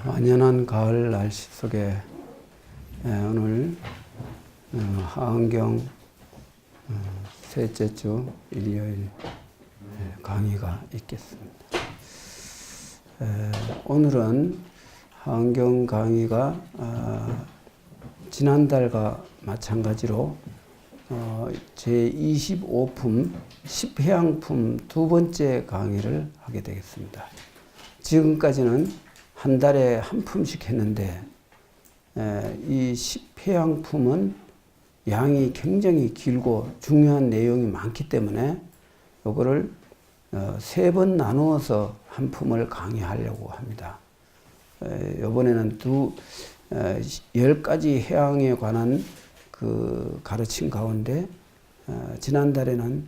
완연한 가을 날씨 속에 오늘 하은경 셋째 주 일요일 강의가 있겠습니다. 오늘은 하은경 강의가 지난달과 마찬가지로 제25품 10해양품 두 번째 강의를 하게 되겠습니다. 지금까지는 한 달에 한 품씩 했는데 이 10해양품은 양이 굉장히 길고 중요한 내용이 많기 때문에 이거를 세 번 나누어서 한 품을 강의하려고 합니다. 이번에는 10가지 해양에 관한 그 가르침 가운데 지난달에는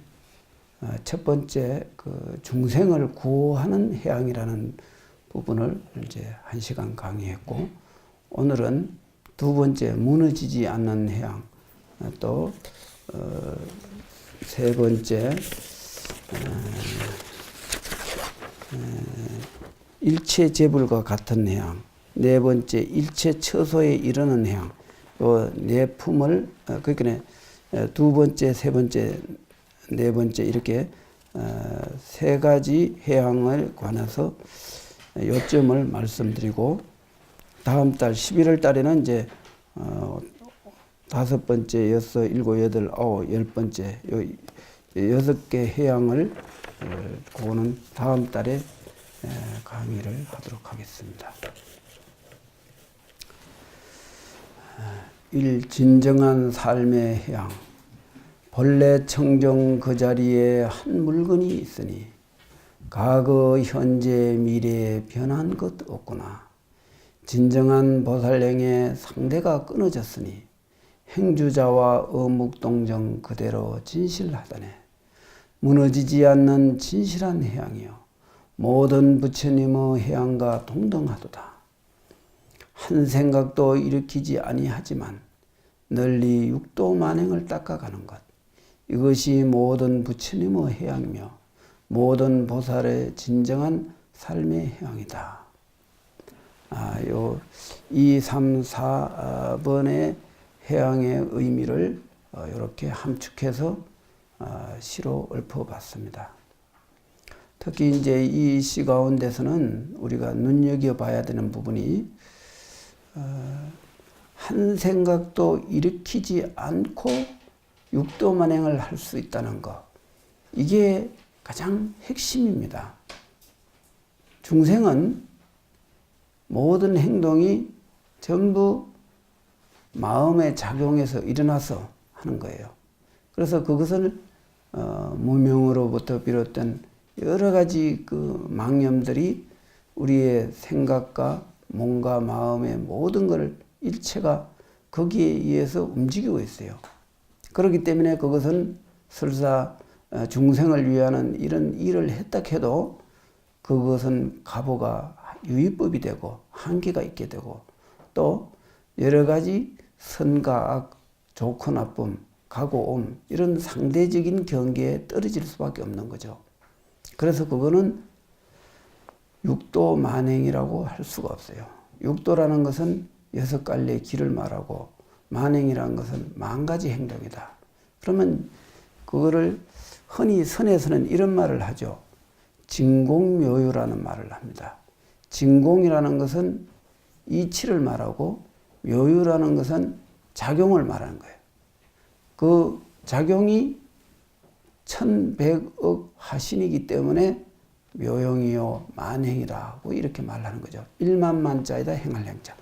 첫 번째 그 중생을 구호하는 해양이라는 부분을 이제 1시간 강의했고, 오늘은 두 번째 무너지지 않는 해양, 또 세 번째 일체재불과 같은 해양, 네 번째 일체처소에 이르는 해양, 요 네 품을 그러니까 두 번째, 세 번째, 네 번째 이렇게 세 가지 해양을 관해서 요점을 말씀드리고, 다음 달 11월 달에는 이제 다섯 번째, 여섯, 일곱, 여덟, 아홉, 열 번째 요 6개 해양을 그거는 다음 달에 강의를 하도록 하겠습니다. 진정한 삶의 해양. 본래 청정 그 자리에 한 물건이 있으니 과거, 현재, 미래에 변한 것 없구나. 진정한 보살행의 상대가 끊어졌으니 행주자와 어묵동정 그대로 진실하다네. 무너지지 않는 진실한 해양이요 모든 부처님의 해양과 동등하도다. 한 생각도 일으키지 아니하지만 널리 육도 만행을 닦아가는 것, 이것이 모든 부처님의 해양이며 모든 보살의 진정한 삶의 해양이다. 요 2, 3, 4번의 해양의 의미를 이렇게 함축해서 시로 읊어봤습니다. 특히 이제 이 시 가운데서는 우리가 눈여겨봐야 되는 부분이 한 생각도 일으키지 않고 육도만행을 할 수 있다는 것, 이게 가장 핵심입니다. 중생은 모든 행동이 전부 마음의 작용에서 일어나서 하는 거예요. 그래서 그것을 무명으로부터 비롯된 여러 가지 그 망념들이 우리의 생각과 몸과 마음의 모든 것을 일체가 거기에 의해서 움직이고 있어요. 그렇기 때문에 그것은 설사 중생을 위하는 이런 일을 했다 해도 그것은 가보가 유의법이 되고 한계가 있게 되고, 또 여러 가지 선과 악, 좋고 나쁨, 가고 옴, 이런 상대적인 경계에 떨어질 수밖에 없는 거죠. 그래서 그거는 육도 만행이라고 할 수가 없어요. 육도라는 것은 6갈래의 길을 말하고, 만행이라는 것은 10,000가지 행동이다. 그러면 그거를 흔히 선에서는 이런 말을 하죠. 진공묘유라는 말을 합니다. 진공이라는 것은 이치를 말하고, 묘유라는 것은 작용을 말하는 거예요. 그 작용이 1100억 화신이기 때문에 묘용이요 만행이라고 이렇게 말하는 거죠. 1만만자이다 행할 행자.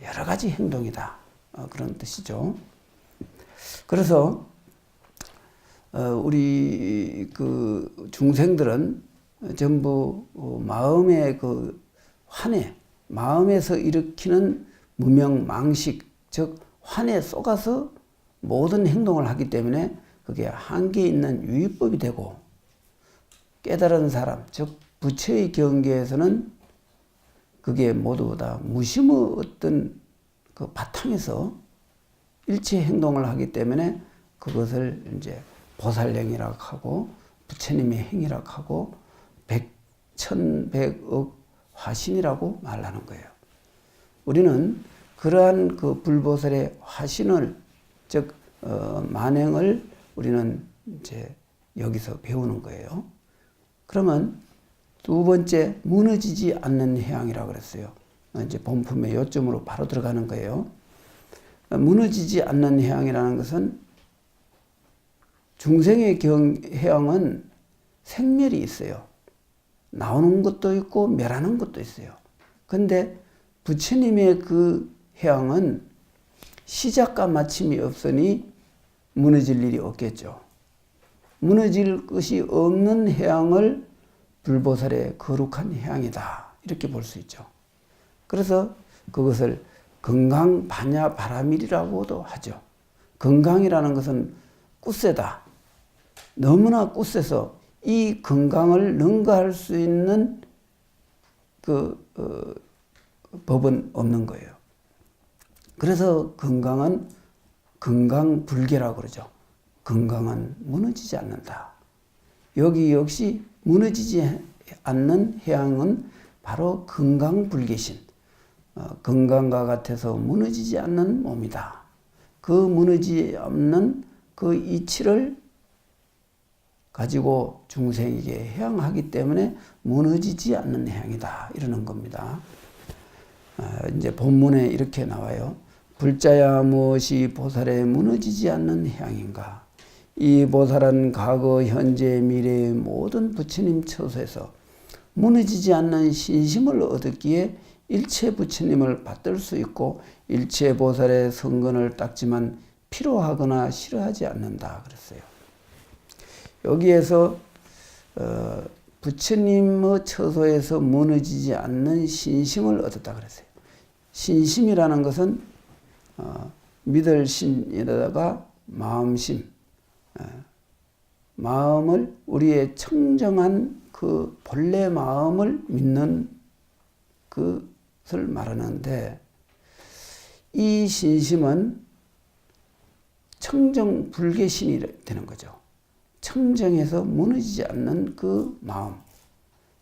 여러 가지 행동이다. 그런 뜻이죠. 그래서 우리 그 중생들은 전부 마음의 그 환해, 마음에서 일으키는 무명, 망식, 즉 환에 쏘가서 모든 행동을 하기 때문에 그게 한계 있는 유의법이 되고, 깨달은 사람, 즉 부처의 경계에서는 그게 모두 다 무심의 어떤 그 바탕에서 일체 행동을 하기 때문에 그것을 이제 보살행이라고 하고, 부처님의 행이라고 하고, 100,000,100억 화신이라고 말하는 거예요. 우리는 그러한 그 불보살의 화신을, 즉 만행을 우리는 이제 여기서 배우는 거예요. 그러면 두 번째, 무너지지 않는 해양이라고 그랬어요. 이제 본품의 요점으로 바로 들어가는 거예요. 무너지지 않는 해양이라는 것은 중생의 해양은 생멸이 있어요. 나오는 것도 있고 멸하는 것도 있어요. 근데 부처님의 그 해양은 시작과 마침이 없으니 무너질 일이 없겠죠. 무너질 것이 없는 해양을 불보살의 거룩한 해양이다, 이렇게 볼 수 있죠. 그래서 그것을 건강반야바라밀이라고도 하죠. 건강이라는 것은 굳세다. 너무나 굳세서 이 건강을 능가할 수 있는 법은 없는 거예요. 그래서 건강은 건강불개라고 그러죠. 건강은 무너지지 않는다. 여기 역시 무너지지 않는 해양은 바로 건강불개신, 건강과 같아서 무너지지 않는 몸이다. 그 무너지지 않는 그 이치를 가지고 중생에게 해양하기 때문에 무너지지 않는 해양이다, 이러는 겁니다. 이제 본문에 이렇게 나와요. 불자야 무엇이 보살의 무너지지 않는 해양인가? 이 보살은 과거, 현재, 미래의 모든 부처님 처소에서 무너지지 않는 신심을 얻었기에 일체 부처님을 받들 수 있고 일체 보살의 성근을 닦지만 필요하거나 싫어하지 않는다 그랬어요. 여기에서 부처님의 처소에서 무너지지 않는 신심을 얻었다 그랬어요. 신심이라는 것은 믿을 신에다가 마음심, 마음을, 우리의 청정한 그 본래 마음을 믿는 것을 말하는데, 이 신심은 청정불개신이 되는 거죠. 청정해서 무너지지 않는 그 마음,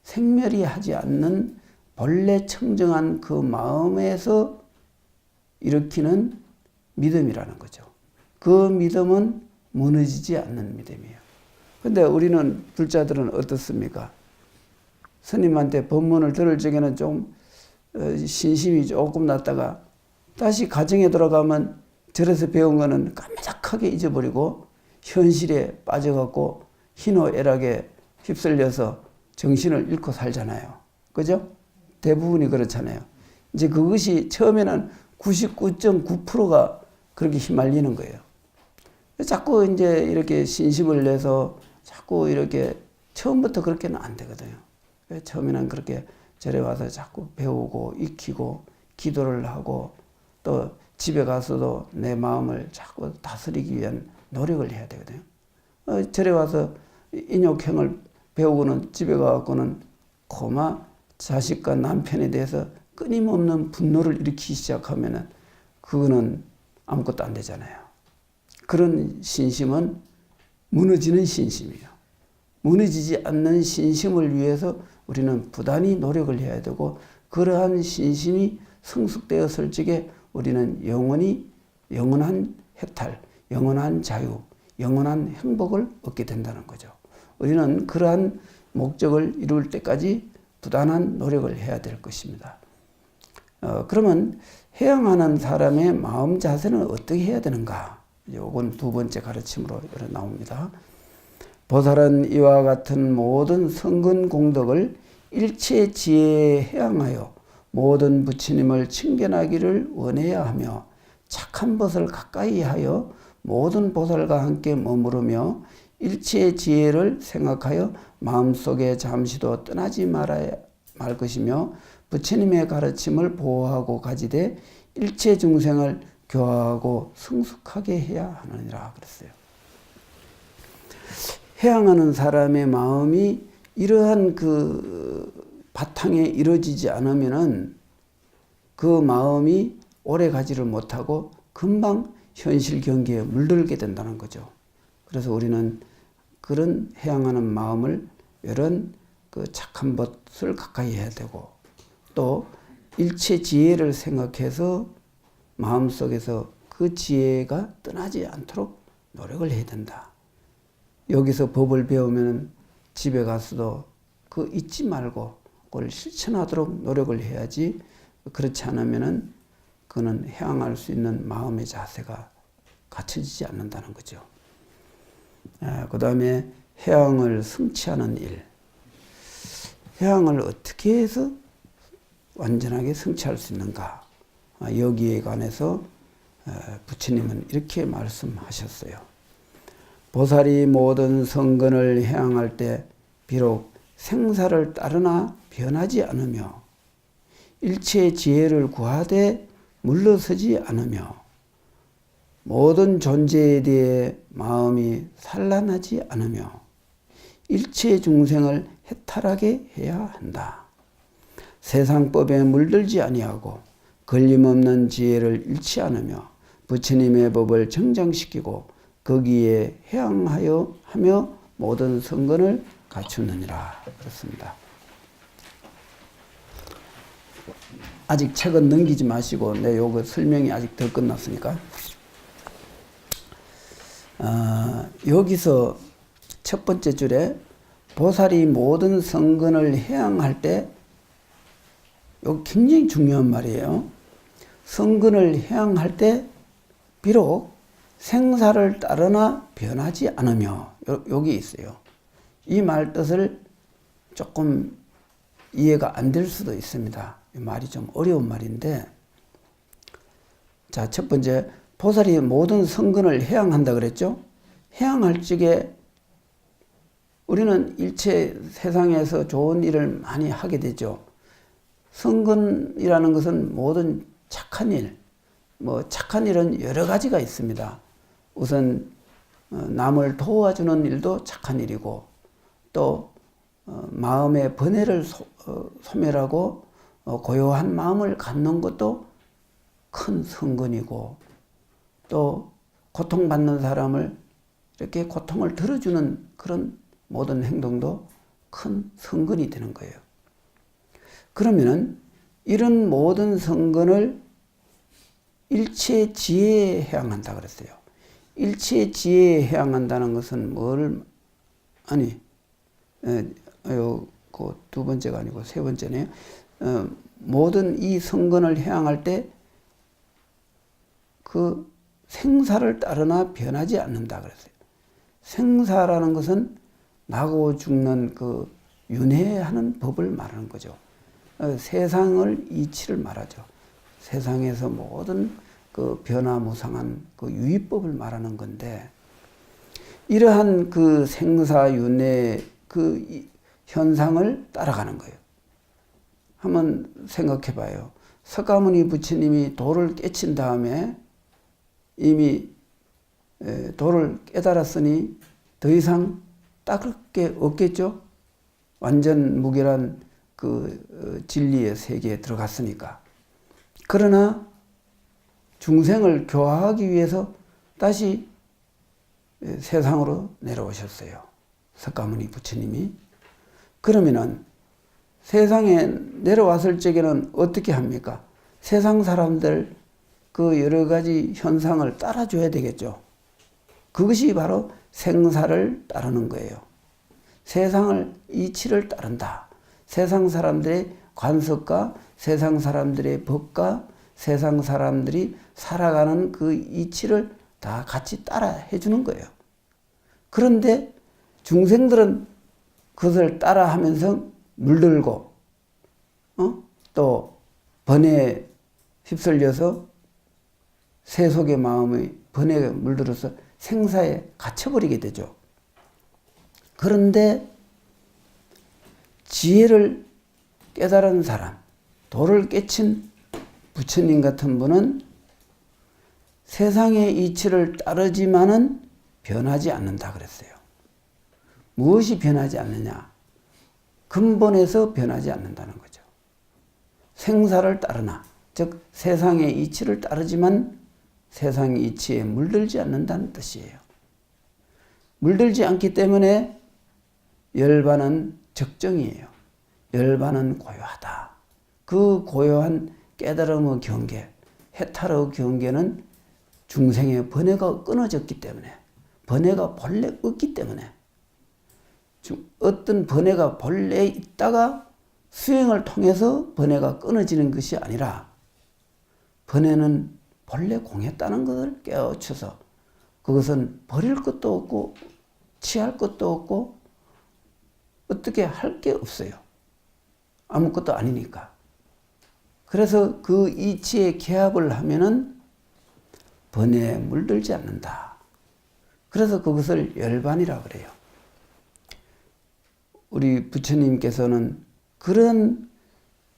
생멸이 하지 않는 본래 청정한 그 마음에서 일으키는 믿음이라는 거죠. 그 믿음은 무너지지 않는 믿음이에요. 근데 우리는 불자들은 어떻습니까? 스님한테 법문을 들을 적에는 좀 신심이 조금 났다가 다시 가정에 돌아가면 절에서 배운 거는 깜짝하게 잊어버리고 현실에 빠져갖고 희노애락에 휩쓸려서 정신을 잃고 살잖아요. 그죠? 대부분이 그렇잖아요. 이제 그것이 처음에는 99.9%가 그렇게 휘말리는 거예요. 자꾸 이제 이렇게 신심을 내서 자꾸 이렇게 처음부터 그렇게는 안 되거든요. 처음에는 그렇게 절에 와서 자꾸 배우고 익히고 기도를 하고 또 집에 가서도 내 마음을 자꾸 다스리기 위한 노력을 해야 되거든요. 절에 와서 인욕행을 배우고는 집에 가서는 고마 자식과 남편에 대해서 끊임없는 분노를 일으키기 시작하면은 그거는 아무것도 안 되잖아요. 그런 신심은 무너지는 신심이에요. 무너지지 않는 신심을 위해서 우리는 부단히 노력을 해야 되고, 그러한 신심이 성숙되었을 적에 우리는 영원한 해탈, 영원한 자유, 영원한 행복을 얻게 된다는 거죠. 우리는 그러한 목적을 이룰 때까지 부단한 노력을 해야 될 것입니다. 그러면 해양하는 사람의 마음 자세는 어떻게 해야 되는가? 이건 두 번째 가르침으로 나옵니다. 보살은 이와 같은 모든 성근 공덕을 일체 지혜에 해양하여 모든 부처님을 칭견하기를 원해야 하며, 착한 것을 가까이 하여 모든 보살과 함께 머무르며 일체의 지혜를 생각하여 마음속에 잠시도 떠나지 말아야 말 것이며, 부처님의 가르침을 보호하고 가지되 일체 중생을 교화하고 성숙하게 해야 하느니라 그랬어요. 해양하는 사람의 마음이 이러한 그 바탕에 이루어지지 않으면은 그 마음이 오래 가지를 못하고 금방 현실 경계에 물들게 된다는 거죠. 그래서 우리는 그런 해양하는 마음을 이런 그 착한 것을 가까이 해야 되고, 또 일체 지혜를 생각해서 마음속에서 그 지혜가 떠나지 않도록 노력을 해야 된다. 여기서 법을 배우면 집에 가서도 그 잊지 말고 그걸 실천하도록 노력을 해야지, 그렇지 않으면은 그는 해양할 수 있는 마음의 자세가 갖춰지지 않는다는 거죠. 그 다음에 해양을 성취하는 일. 해양을 어떻게 해서 완전하게 성취할 수 있는가. 여기에 관해서 부처님은 이렇게 말씀하셨어요. 보살이 모든 성근을 해양할 때 비록 생사를 따르나 변하지 않으며 일체의 지혜를 구하되 물러서지 않으며 모든 존재에 대해 마음이 산란하지 않으며 일체 중생을 해탈하게 해야 한다. 세상법에 물들지 아니하고 걸림없는 지혜를 잃지 않으며 부처님의 법을 정장시키고 거기에 해양하여 하며 모든 성근을 갖추느니라. 그렇습니다. 아직 책은 넘기지 마시고, 내 요거 설명이 아직 덜 끝났으니까. 여기서 첫 번째 줄에 보살이 모든 성근을 해양할 때, 이거 굉장히 중요한 말이에요. 성근을 해양할 때 비록 생사를 따르나 변하지 않으며, 여기 있어요. 이 말 뜻을 조금 이해가 안 될 수도 있습니다. 이 말이 좀 어려운 말인데, 자, 첫 번째, 보살이 모든 성근을 해양한다 그랬죠? 해양할 적에 우리는 일체 세상에서 좋은 일을 많이 하게 되죠. 성근이라는 것은 모든 착한 일, 착한 일은 여러 가지가 있습니다. 우선 남을 도와주는 일도 착한 일이고, 또 마음의 번뇌를 소멸하고 고요한 마음을 갖는 것도 큰 성근이고, 또 고통받는 사람을 이렇게 고통을 덜어주는 그런 모든 행동도 큰 성근이 되는 거예요. 그러면은 이런 모든 성근을 일체 지혜에 해양한다 그랬어요. 일체 지혜에 해양한다는 것은 그 두 번째가 아니고 세 번째네요. 모든 이 성근을 해양할 때 그 생사를 따르나 변하지 않는다 그랬어요. 생사라는 것은 나고 죽는 그 윤회하는 법을 말하는 거죠. 세상을 이치를 말하죠. 세상에서 모든 그 변화무상한 그 유의법을 말하는 건데, 이러한 그 생사윤회 그 현상을 따라가는 거예요. 한번 생각해 봐요. 석가모니 부처님이 도를 깨친 다음에 이미 도를 깨달았으니 더 이상 닦을 게 없겠죠? 완전 무결한 그 진리의 세계에 들어갔으니까. 그러나 중생을 교화하기 위해서 다시 세상으로 내려오셨어요. 석가모니 부처님이. 그러면은 세상에 내려왔을 적에는 어떻게 합니까? 세상 사람들 그 여러 가지 현상을 따라줘야 되겠죠. 그것이 바로 생사를 따르는 거예요. 세상을 이치를 따른다. 세상 사람들의 관습과 세상 사람들의 법과 세상 사람들이 살아가는 그 이치를 다 같이 따라 해주는 거예요. 그런데 중생들은 그것을 따라 하면서 물들고, 또 번뇌에 휩쓸려서 세속의 마음의 번뇌에 물들어서 생사에 갇혀버리게 되죠. 그런데 지혜를 깨달은 사람, 도를 깨친 부처님 같은 분은 세상의 이치를 따르지만은 변하지 않는다 그랬어요. 무엇이 변하지 않느냐? 근본에서 변하지 않는다는 거죠. 생사를 따르나, 즉 세상의 이치를 따르지만 세상의 이치에 물들지 않는다는 뜻이에요. 물들지 않기 때문에 열반은 적정이에요. 열반은 고요하다. 그 고요한 깨달음의 경계, 해탈의 경계는 중생의 번뇌가 끊어졌기 때문에, 번뇌가 본래 없기 때문에, 어떤 번뇌가 본래 있다가 수행을 통해서 번뇌가 끊어지는 것이 아니라, 번뇌는 본래 공했다는 것을 깨우쳐서 그것은 버릴 것도 없고 취할 것도 없고 어떻게 할 게 없어요. 아무것도 아니니까. 그래서 그 이치에 개합을 하면은 번뇌에 물들지 않는다. 그래서 그것을 열반이라 그래요. 우리 부처님께서는 그런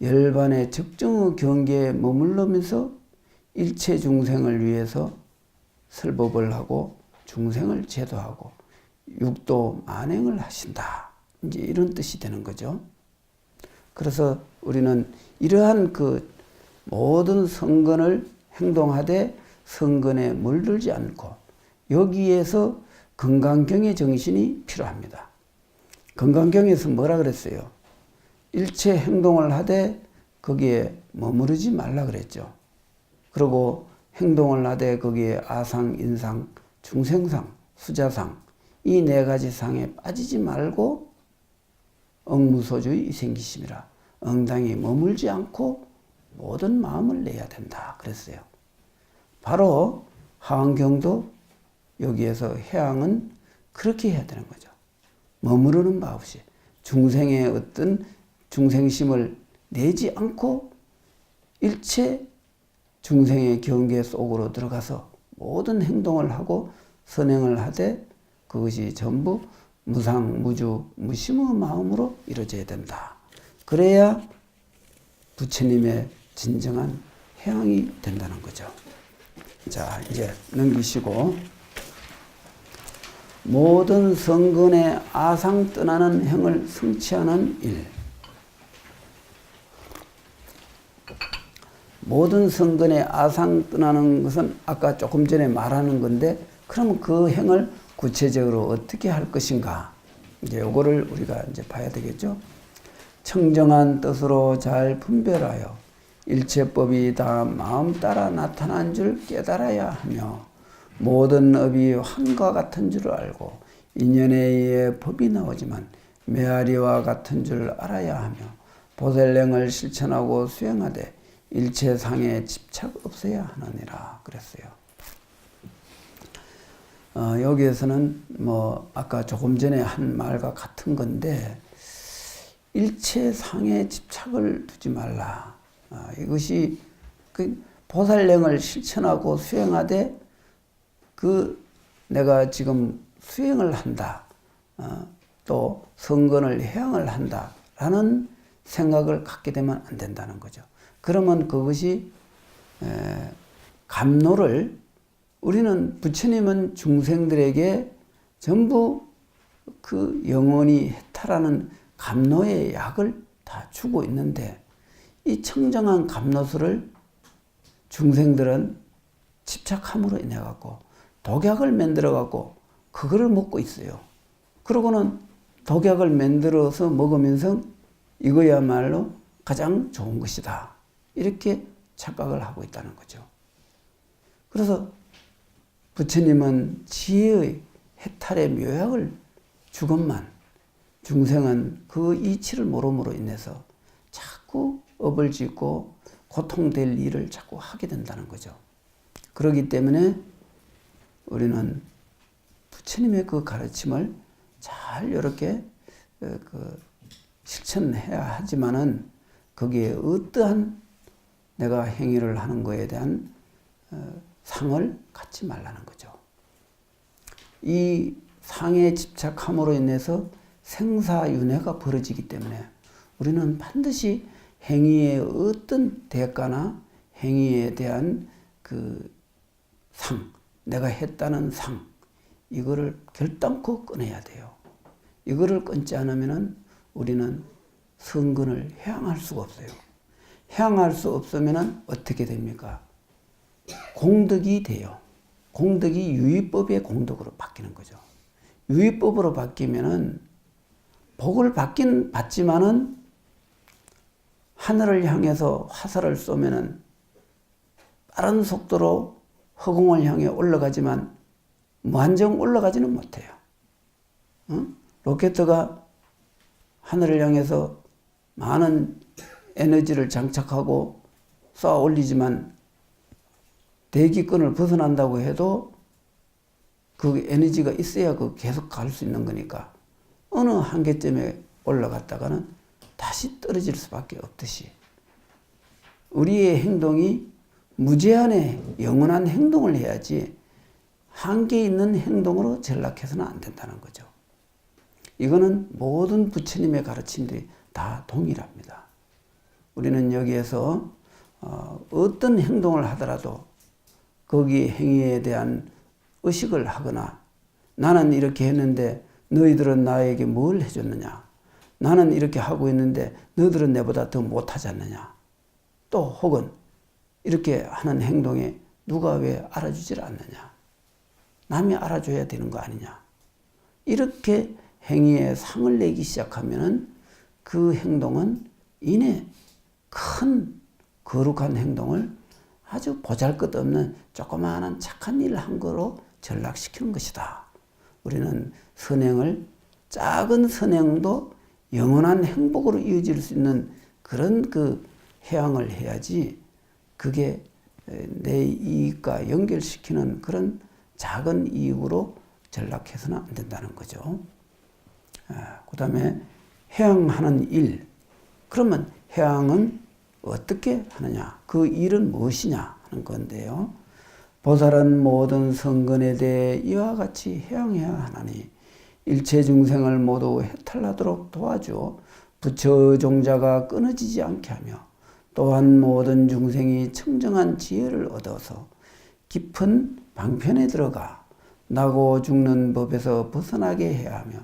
열반의 적정의 경계에 머물러면서 일체 중생을 위해서 설법을 하고 중생을 제도하고 육도 만행을 하신다. 이제 이런 뜻이 되는 거죠. 그래서 우리는 이러한 그 모든 성건을 행동하되 성건에 물들지 않고 여기에서 건강경의 정신이 필요합니다. 건강경에서 뭐라 그랬어요? 일체 행동을 하되 거기에 머무르지 말라 그랬죠. 그리고 행동을 하되 거기에 아상, 인상, 중생상, 수자상 이 네 가지 상에 빠지지 말고 억무소주의 이생기심이라 엉당히 머물지 않고 모든 마음을 내야 된다 그랬어요. 바로 하안경도 여기에서 해양은 그렇게 해야 되는 거죠. 머무르는 바 없이 중생의 어떤 중생심을 내지 않고 일체 중생의 경계 속으로 들어가서 모든 행동을 하고 선행을 하되 그것이 전부 무상, 무주, 무심의 마음으로 이루어져야 된다. 그래야 부처님의 진정한 해양이 된다는 거죠. 자, 이제 넘기시고 모든 성근의 아상 떠나는 행을 성취하는 일. 모든 성근의 아상 떠나는 것은 아까 조금 전에 말하는 건데 그럼 그 행을 구체적으로 어떻게 할 것인가? 이제 요거를 우리가 이제 봐야 되겠죠. 청정한 뜻으로 잘 분별하여 일체법이 다 마음 따라 나타난 줄 깨달아야 하며 모든 업이 환과 같은 줄 알고 인연에 의해 법이 나오지만 메아리와 같은 줄 알아야 하며 보살령을 실천하고 수행하되 일체상에 집착 없어야 하느니라 그랬어요. 여기에서는 뭐 아까 조금 전에 한 말과 같은 건데 일체상에 집착을 두지 말라. 이것이 그 보살령을 실천하고 수행하되 그 내가 지금 수행을 한다. 또 성건을 해양을 한다라는 생각을 갖게 되면 안 된다는 거죠. 그러면 그것이 감노를 우리는 부처님은 중생들에게 전부 그 영원히 해탈하는 감노의 약을 다 주고 있는데 이 청정한 감노수를 중생들은 집착함으로 인해 갖고 독약을 만들어 갖고 그거를 먹고 있어요. 그러고는 독약을 만들어서 먹으면서 이거야말로 가장 좋은 것이다. 이렇게 착각을 하고 있다는 거죠. 그래서 부처님은 지혜의 해탈의 묘약을 주건만 중생은 그 이치를 모름으로 인해서 자꾸 업을 짓고 고통될 일을 자꾸 하게 된다는 거죠. 그렇기 때문에 우리는 부처님의 그 가르침을 잘 이렇게 실천해야 하지만은 거기에 어떠한 내가 행위를 하는 것에 대한 상을 갖지 말라는 거죠. 이 상에 집착함으로 인해서 생사윤회가 벌어지기 때문에 우리는 반드시 행위의 어떤 대가나 행위에 대한 그 상, 내가 했다는 상, 이거를 결단코 꺼내야 돼요. 이거를 끊지 않으면은 우리는 성근을 해양할 수가 없어요. 해양할 수 없으면은 어떻게 됩니까? 공덕이 돼요. 공덕이 유의법의 공덕으로 바뀌는 거죠. 유의법으로 바뀌면은 복을 받긴 받지만은 하늘을 향해서 화살을 쏘면은 빠른 속도로 허공을 향해 올라가지만 무한정 올라가지는 못해요. 로켓가 하늘을 향해서 많은 에너지를 장착하고 쏘아 올리지만 대기권을 벗어난다고 해도 그 에너지가 있어야 그 계속 갈 수 있는 거니까 어느 한계점에 올라갔다가는 다시 떨어질 수밖에 없듯이 우리의 행동이 무제한의 영원한 행동을 해야지 한계 있는 행동으로 전락해서는 안 된다는 거죠. 이거는 모든 부처님의 가르침들이 다 동일합니다. 우리는 여기에서 어떤 행동을 하더라도 거기 행위에 대한 의식을 하거나 나는 이렇게 했는데 너희들은 나에게 뭘 해줬느냐, 나는 이렇게 하고 있는데 너희들은 내보다 더 못하지 않느냐, 또 혹은 이렇게 하는 행동에 누가 왜 알아주질 않느냐, 남이 알아줘야 되는 거 아니냐, 이렇게 행위에 상을 내기 시작하면은 그 행동은 이내 큰 거룩한 행동을 아주 보잘것없는 조그마한 착한 일을 한 거로 전락시키는 것이다. 우리는 선행을 작은 선행도 영원한 행복으로 이어질 수 있는 그런 그 해양을 해야지 그게 내 이익과 연결시키는 그런 작은 이익으로 전락해서는 안 된다는 거죠. 그 다음에 해양하는 일. 그러면 해양은 어떻게 하느냐? 그 일은 무엇이냐 하는 건데요. 보살은 모든 성근에 대해 이와 같이 해양해야 하나니 일체 중생을 모두 해탈하도록 도와주어 부처 종자가 끊어지지 않게 하며 또한 모든 중생이 청정한 지혜를 얻어서 깊은 방편에 들어가 나고 죽는 법에서 벗어나게 해야 하며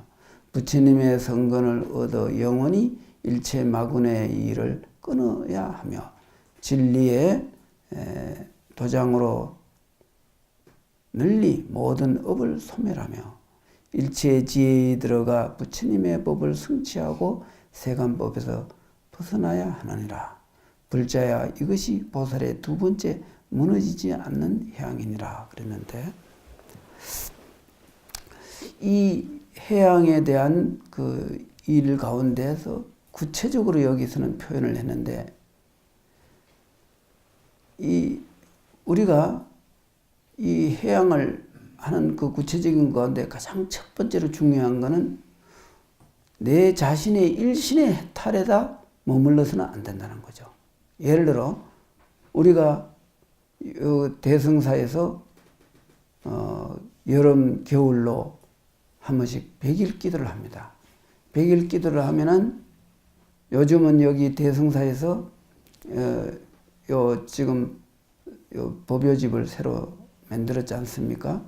부처님의 성근을 얻어 영원히 일체 마군의 일을 끊어야 하며 진리의 도장으로 널리 모든 업을 소멸하며 일체의 지혜에 들어가 부처님의 법을 성취하고 세간법에서 벗어나야 하느니라. 불자야 이것이 보살의 두 번째 무너지지 않는 해양이니라 그랬는데 이 해양에 대한 그 일 가운데서 구체적으로 여기서는 표현을 했는데 우리가 이 해양을 하는 그 구체적인 가운데 가장 첫 번째로 중요한 것은 내 자신의 일신의 해탈에다 머물러서는 안 된다는 거죠. 예를 들어 우리가 대승사에서 여름 겨울로 한 번씩 100일 기도를 합니다. 100일 기도를 하면은 요즘은 여기 대승사에서 지금 법요집을 새로 만들었지 않습니까?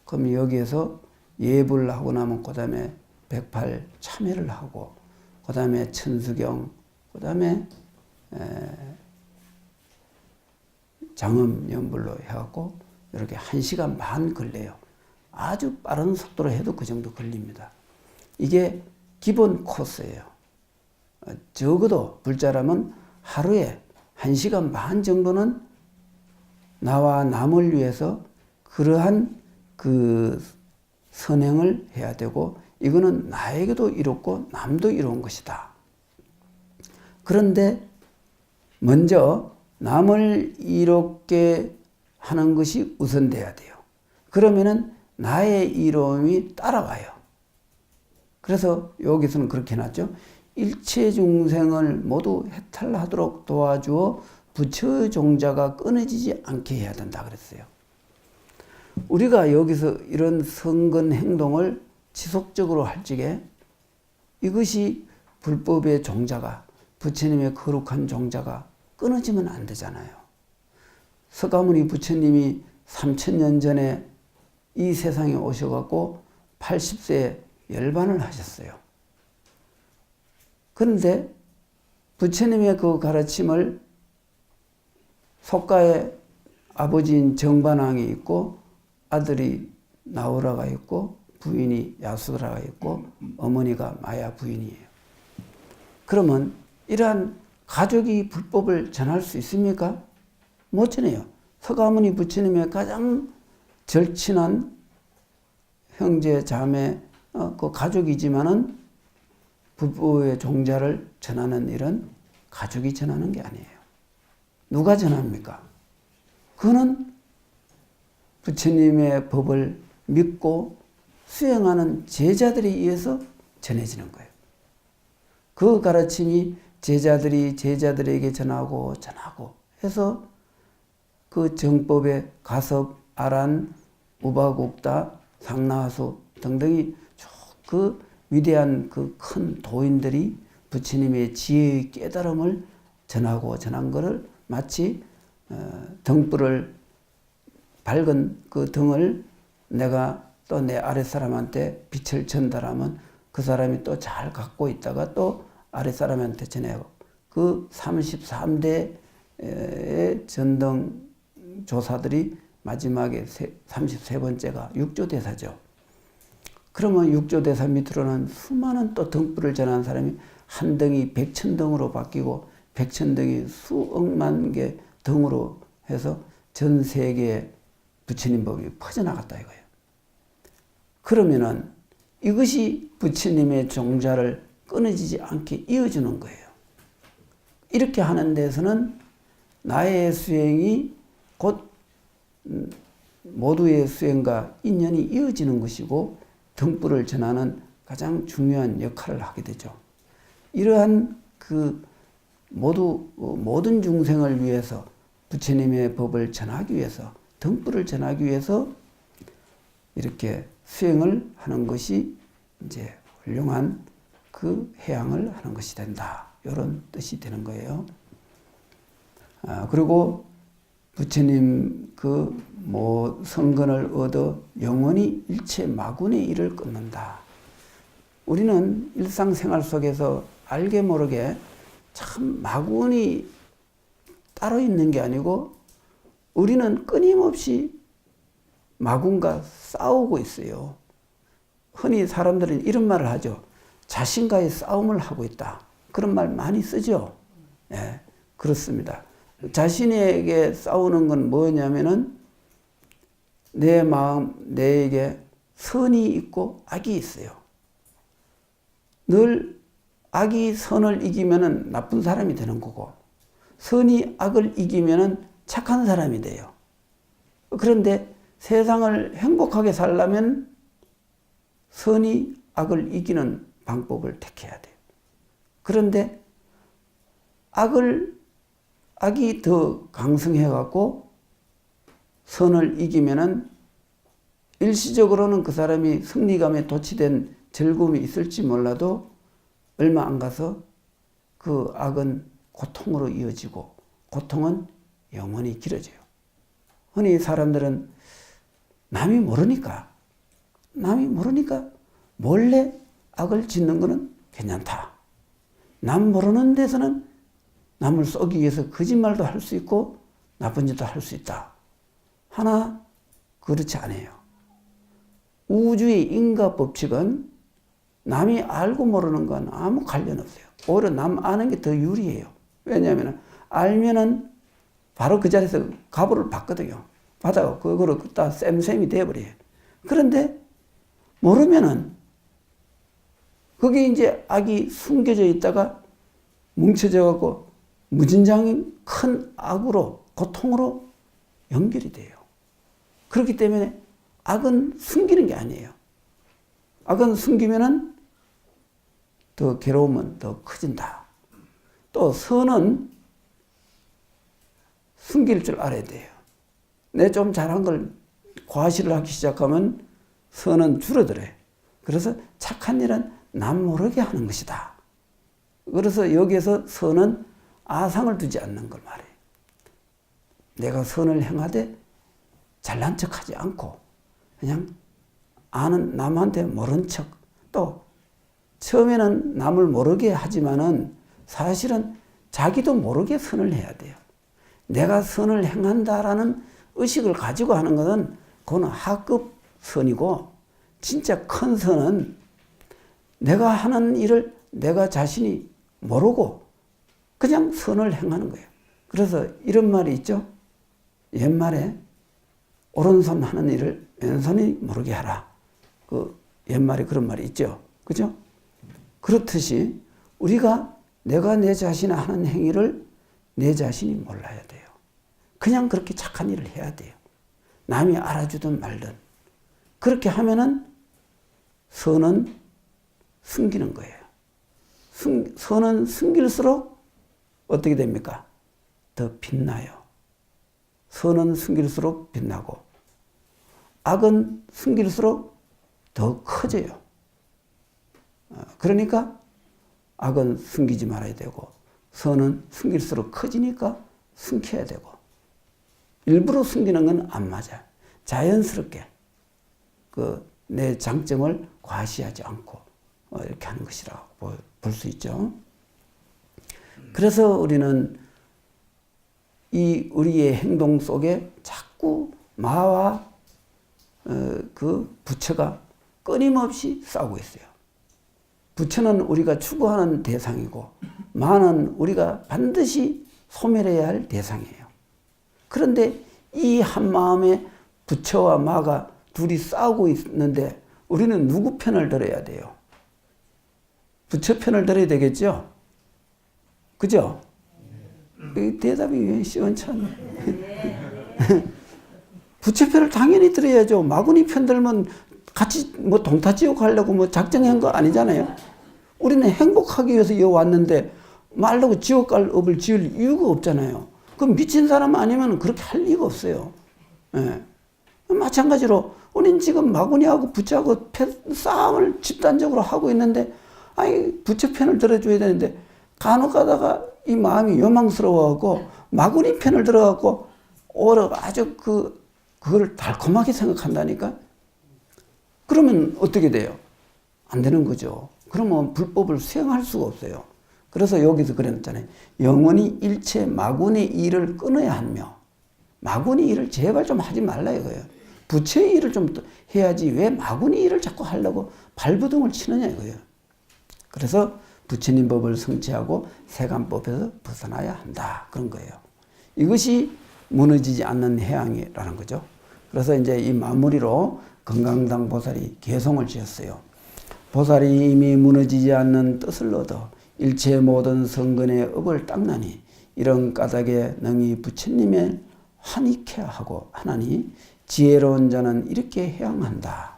그럼 여기에서 예불을 하고 나면 그 다음에 108 참회를 하고 그 다음에 천수경 그 다음에 장엄 연불로 해갖고 이렇게 1시간 반 걸려요. 아주 빠른 속도로 해도 그 정도 걸립니다. 이게 기본 코스예요. 적어도 불자라면 하루에 1시간 반 정도는 나와 남을 위해서 그러한 그 선행을 해야 되고 이거는 나에게도 이롭고 남도 이로운 것이다. 그런데 먼저 남을 이롭게 하는 것이 우선돼야 돼요. 그러면은 나의 이로움이 따라와요. 그래서 여기서는 그렇게 해놨죠. 일체 중생을 모두 해탈하도록 도와주어 부처 종자가 끊어지지 않게 해야 된다 그랬어요. 우리가 여기서 이런 성근 행동을 지속적으로 할 적에 이것이 불법의 종자가 부처님의 거룩한 종자가 끊어지면 안 되잖아요. 석가모니 부처님이 3000년 전에 이 세상에 오셔갖고 80세에 열반을 하셨어요. 그런데 부처님의 그 가르침을 속가에 아버지인 정반왕이 있고 아들이 나우라가 있고 부인이 야수라가 있고 어머니가 마야 부인이에요. 그러면 이러한 가족이 불법을 전할 수 있습니까? 못 전해요. 서가모니 부처님의 가장 절친한 형제, 자매, 그 가족이지만은 부부의 종자를 전하는 일은 가족이 전하는 게 아니에요. 누가 전합니까? 그거는 부처님의 법을 믿고 수행하는 제자들에 의해서 전해지는 거예요. 그 가르침이 제자들이 제자들에게 전하고 해서 그 정법의 가섭, 아란, 우바국다, 상나하수 등등이 그 위대한 그 큰 도인들이 부처님의 지혜의 깨달음을 전한 것을 마치 등불을 밝은 그 등을 내가 또 내 아랫사람한테 빛을 전달하면 그 사람이 또 잘 갖고 있다가 또 아랫사람한테 전해요. 그 33대의 전등 조사들이 마지막에 33번째가 육조대사죠. 그러면 육조대사 밑으로는 수많은 또 등불을 전하는 사람이 한 등이 100,000등으로 바뀌고 100,000등이 수억만 개 등으로 해서 전 세계에 부처님 법이 퍼져나갔다 이거예요. 그러면은 이것이 부처님의 종자를 끊어지지 않게 이어주는 거예요. 이렇게 하는 데서는 나의 수행이 곧 모두의 수행과 인연이 이어지는 것이고 등불을 전하는 가장 중요한 역할을 하게 되죠. 이러한 그 모든 중생을 위해서 부처님의 법을 전하기 위해서 등불을 전하기 위해서 이렇게 수행을 하는 것이 이제 훌륭한 그 해양을 하는 것이 된다. 이런 뜻이 되는 거예요. 그리고 부처님 그 성근을 얻어 영원히 일체 마군의 일을 끊는다. 우리는 일상생활 속에서 알게 모르게 참 마군이 따로 있는 게 아니고 우리는 끊임없이 마군과 싸우고 있어요. 흔히 사람들은 이런 말을 하죠. 자신과의 싸움을 하고 있다. 그런 말 많이 쓰죠. 네, 그렇습니다. 자신에게 싸우는 건 뭐냐면은 내 마음, 내에게 선이 있고 악이 있어요. 늘 악이 선을 이기면은 나쁜 사람이 되는 거고 선이 악을 이기면은 착한 사람이 돼요. 그런데 세상을 행복하게 살려면 선이 악을 이기는 방법을 택해야 돼요. 그런데 악이 더 강성해갖고 선을 이기면은 일시적으로는 그 사람이 승리감에 도취된 즐거움이 있을지 몰라도 얼마 안 가서 그 악은 고통으로 이어지고 고통은 영원히 길어져요. 흔히 사람들은 남이 모르니까 몰래 악을 짓는 거는 괜찮다. 남 모르는 데서는 남을 쏘기 위해서 거짓말도 할 수 있고 나쁜 짓도 할 수 있다. 하나 그렇지 않아요. 우주의 인과 법칙은 남이 알고 모르는 건 아무 관련 없어요. 오히려 남 아는 게 더 유리해요. 왜냐하면 알면은 바로 그 자리에서 가부를 받거든요. 받아요. 그거를 다 쌤쌤이 돼버려요. 그런데 모르면은 거기에 이제 악이 숨겨져 있다가 뭉쳐져 갖고 무진장인 큰 악으로 고통으로 연결이 돼요. 그렇기 때문에 악은 숨기는 게 아니에요. 악은 숨기면은 더 괴로움은 더 커진다. 또 선은 숨길 줄 알아야 돼요. 내 좀 잘한 걸 과시를 하기 시작하면 선은 줄어들어요. 그래서 착한 일은 남 모르게 하는 것이다. 그래서 여기에서 선은 아상을 두지 않는 걸 말해요. 내가 선을 행하되 잘난 척하지 않고 그냥 아는 남한테 모른 척, 또 처음에는 남을 모르게 하지만은 사실은 자기도 모르게 선을 해야 돼요. 내가 선을 행한다라는 의식을 가지고 하는 것은 그건 하급 선이고 진짜 큰 선은 내가 하는 일을 내가 자신이 모르고 그냥 선을 행하는 거예요. 그래서 이런 말이 있죠. 옛말에 오른손 하는 일을 왼손이 모르게 하라. 그 옛말에 그런 말이 있죠. 그죠? 그렇듯이 우리가 내가 내 자신이 하는 행위를 내 자신이 몰라야 돼요. 그냥 그렇게 착한 일을 해야 돼요. 남이 알아주든 말든. 그렇게 하면은 선은 숨기는 거예요. 선은 숨길수록 어떻게 됩니까? 더 빛나요. 선은 숨길수록 빛나고 악은 숨길수록 더 커져요. 그러니까 악은 숨기지 말아야 되고 선은 숨길수록 커지니까 숨겨야 되고 일부러 숨기는 건 안 맞아요. 자연스럽게 내 장점을 과시하지 않고 이렇게 하는 것이라고 볼 수 있죠. 그래서 우리는 우리의 행동 속에 자꾸 마와 그 부처가 끊임없이 싸우고 있어요. 부처는 우리가 추구하는 대상이고 마는 우리가 반드시 소멸해야 할 대상이에요. 그런데 이 한 마음에 부처와 마가 둘이 싸우고 있는데 우리는 누구 편을 들어야 돼요? 부처 편을 들어야 되겠죠? 그죠? 대답이 왜 시원찮아? 부처 편을 당연히 들어야죠. 마구니 편 들면 같이 뭐 동타지옥 하려고 뭐 작정한 거 아니잖아요. 우리는 행복하기 위해서 여기 왔는데 말라고 지옥 갈 업을 지을 이유가 없잖아요. 그럼 미친 사람 아니면 그렇게 할 리가 없어요. 예. 마찬가지로 우리는 지금 마구니하고 부처하고 싸움을 집단적으로 하고 있는데 아니 부처 편을 들어줘야 되는데 간혹 가다가 이 마음이 요망스러워하고 마구니 편을 들어갖고 오히려 아주 그걸 달콤하게 생각한다니까? 그러면 어떻게 돼요? 안 되는 거죠. 그러면 불법을 수행할 수가 없어요. 그래서 여기서 그랬잖아요. 영원히 일체 마구니 일을 끊어야 하며 마구니 일을 제발 좀 하지 말라 이거예요. 부처의 일을 좀 해야지 왜 마구니 일을 자꾸 하려고 발부둥을 치느냐 이거예요. 그래서 부처님 법을 성취하고 세간법에서 벗어나야 한다. 그런 거예요. 이것이 무너지지 않는 해양이라는 거죠. 그래서 이제 이 마무리로 금강당 보살이 개송을 지었어요. 보살이 이미 무너지지 않는 뜻을 얻어 일체 모든 성근의 업을 닦나니 이런 까닭에 능히 부처님의 환희케 하고 하나니 지혜로운 자는 이렇게 해양한다.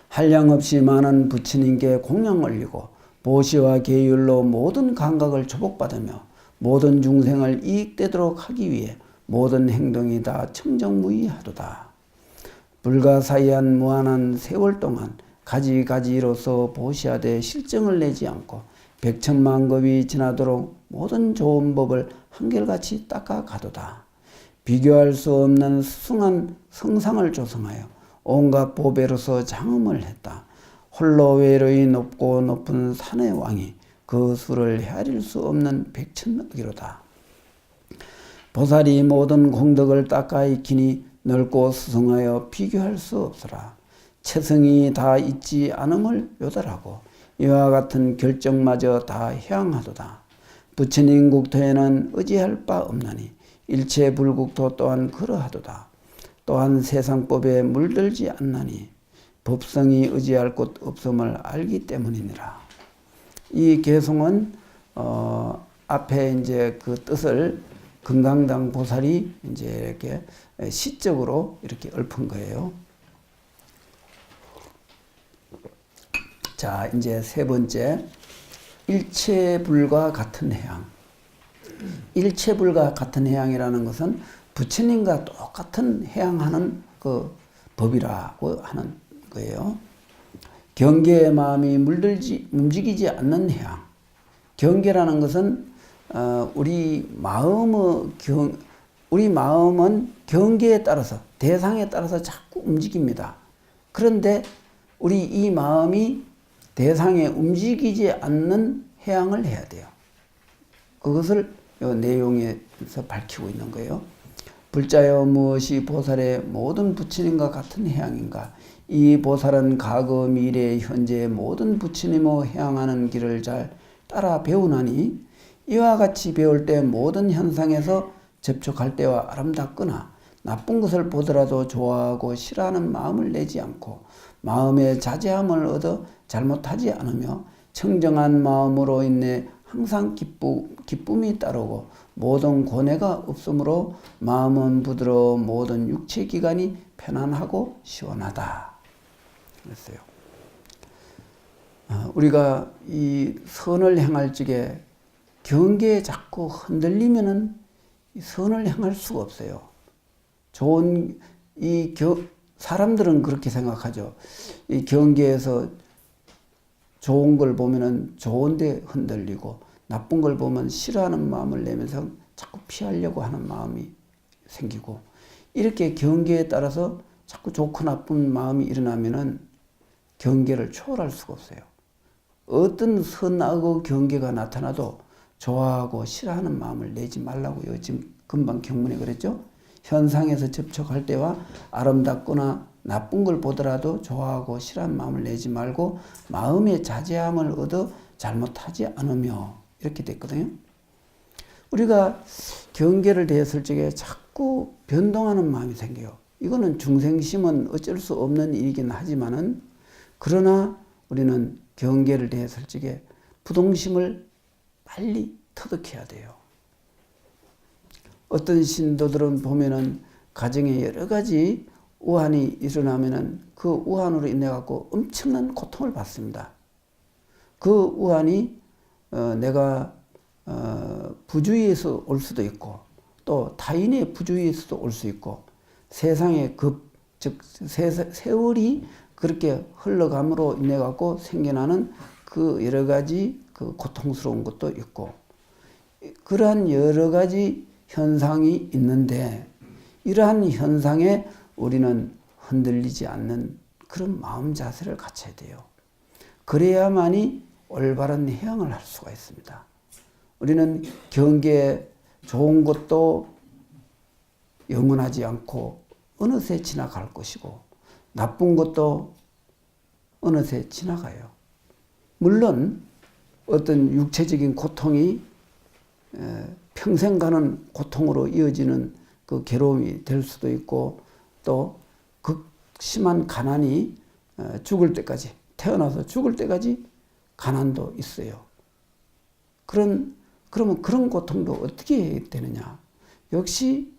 한량없이 많은 부처님께 공양 올리고 보시와 계율로 모든 감각을 조복받으며 모든 중생을 이익되도록 하기 위해 모든 행동이 다 청정무의하도다. 불가사의한 무한한 세월 동안 가지가지로서 보시하되 실정을 내지 않고 백천만급이 지나도록 모든 좋은 법을 한결같이 닦아 가도다. 비교할 수 없는 수승한 성상을 조성하여 온갖 보배로서 장엄을 했다. 홀로 외로이 높고 높은 산의 왕이 그 수를 헤아릴 수 없는 백천억이로다. 보살이 모든 공덕을 닦아 익히니 넓고 수승하여 비교할 수 없으라. 체성이 다 있지 않음을 요달하고 이와 같은 결정마저 다 해양하도다. 부처님 국토에는 의지할 바 없나니 일체 불국토 또한 그러하도다. 또한 세상법에 물들지 않나니 법성이 의지할 곳 없음을 알기 때문이니라. 이 개송은 앞에 이제 그 뜻을 금강당 보살이 이제 이렇게 시적으로 이렇게 읊은 거예요. 자, 이제 세 번째, 일체불과 같은 해양. 일체불과 같은 해양이라는 것은 부처님과 똑같은 해양하는 그 법이라고 하는 거예요. 경계의 마음이 움직이지 않는 해양. 경계라는 것은 우리 마음은 경계에 따라서 대상에 따라서 자꾸 움직입니다. 그런데 우리 이 마음이 대상에 움직이지 않는 해양을 해야 돼요. 그것을 이 내용에서 밝히고 있는 거예요. 불자여 무엇이 보살의 모든 부처님과 같은 해양인가? 이 보살은 과거 미래 현재 모든 부처님의 해양하는 길을 잘 따라 배우나니 이와 같이 배울 때 모든 현상에서 접촉할 때와 아름답거나 나쁜 것을 보더라도 좋아하고 싫어하는 마음을 내지 않고 마음의 자제함을 얻어 잘못하지 않으며 청정한 마음으로 인해 항상 기쁨이 따르고 모든 고뇌가 없으므로 마음은 부드러워 모든 육체 기관이 편안하고 시원하다. 그랬어요. 우리가 이 선을 행할 적에 경계에 자꾸 흔들리면은 선을 행할 수가 없어요. 사람들은 그렇게 생각하죠. 이 경계에서 좋은 걸 보면은 좋은데 흔들리고 나쁜 걸 보면 싫어하는 마음을 내면서 자꾸 피하려고 하는 마음이 생기고 이렇게 경계에 따라서 자꾸 좋고 나쁜 마음이 일어나면은 경계를 초월할 수가 없어요. 어떤 선악의 경계가 나타나도 좋아하고 싫어하는 마음을 내지 말라고요. 지금 금방 경문에 그랬죠. 현상에서 접촉할 때와 아름답거나 나쁜 걸 보더라도 좋아하고 싫어하는 마음을 내지 말고 마음의 자제함을 얻어 잘못하지 않으며 이렇게 됐거든요. 우리가 경계를 대했을 적에 자꾸 변동하는 마음이 생겨요. 이거는 중생심은 어쩔 수 없는 일이긴 하지만은 그러나 우리는 경계를 대했을 적에 부동심을 빨리 터득해야 돼요. 어떤 신도들은 보면은 가정에 여러 가지 우환이 일어나면은 그 우환으로 인해 갖고 엄청난 고통을 받습니다. 그 우환이 내가 부주의에서 올 수도 있고 또 타인의 부주의에서도 올 수 있고 세상의 즉 세월이 그렇게 흘러감으로 인해 갖고 생겨나는 그 여러 가지 그 고통스러운 것도 있고 그러한 여러 가지 현상이 있는데 이러한 현상에 우리는 흔들리지 않는 그런 마음 자세를 갖춰야 돼요. 그래야만이 올바른 해양을 할 수가 있습니다. 우리는 경계에 좋은 것도 영원하지 않고 어느새 지나갈 것이고 나쁜 것도 어느새 지나가요. 물론 어떤 육체적인 고통이 평생 가는 고통으로 이어지는 그 괴로움이 될 수도 있고 또 극심한 가난이 죽을 때까지 태어나서 죽을 때까지 가난도 있어요. 그러면 그런 고통도 어떻게 되느냐? 역시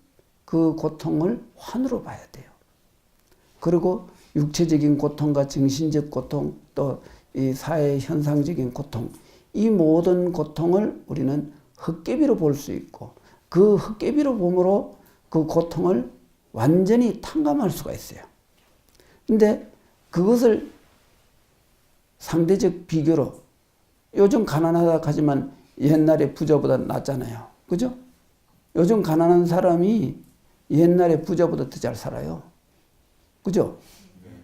그 고통을 환으로 봐야 돼요. 그리고 육체적인 고통과 정신적 고통 또 이 사회 현상적인 고통 이 모든 고통을 우리는 헛개비로 볼 수 있고 그 헛개비로 봄으로 그 고통을 완전히 탕감할 수가 있어요. 근데 그것을 상대적 비교로 요즘 가난하다 하지만 옛날에 부자보다 낫잖아요. 그죠? 요즘 가난한 사람이 옛날에 부자보다 더 잘 살아요. 그죠?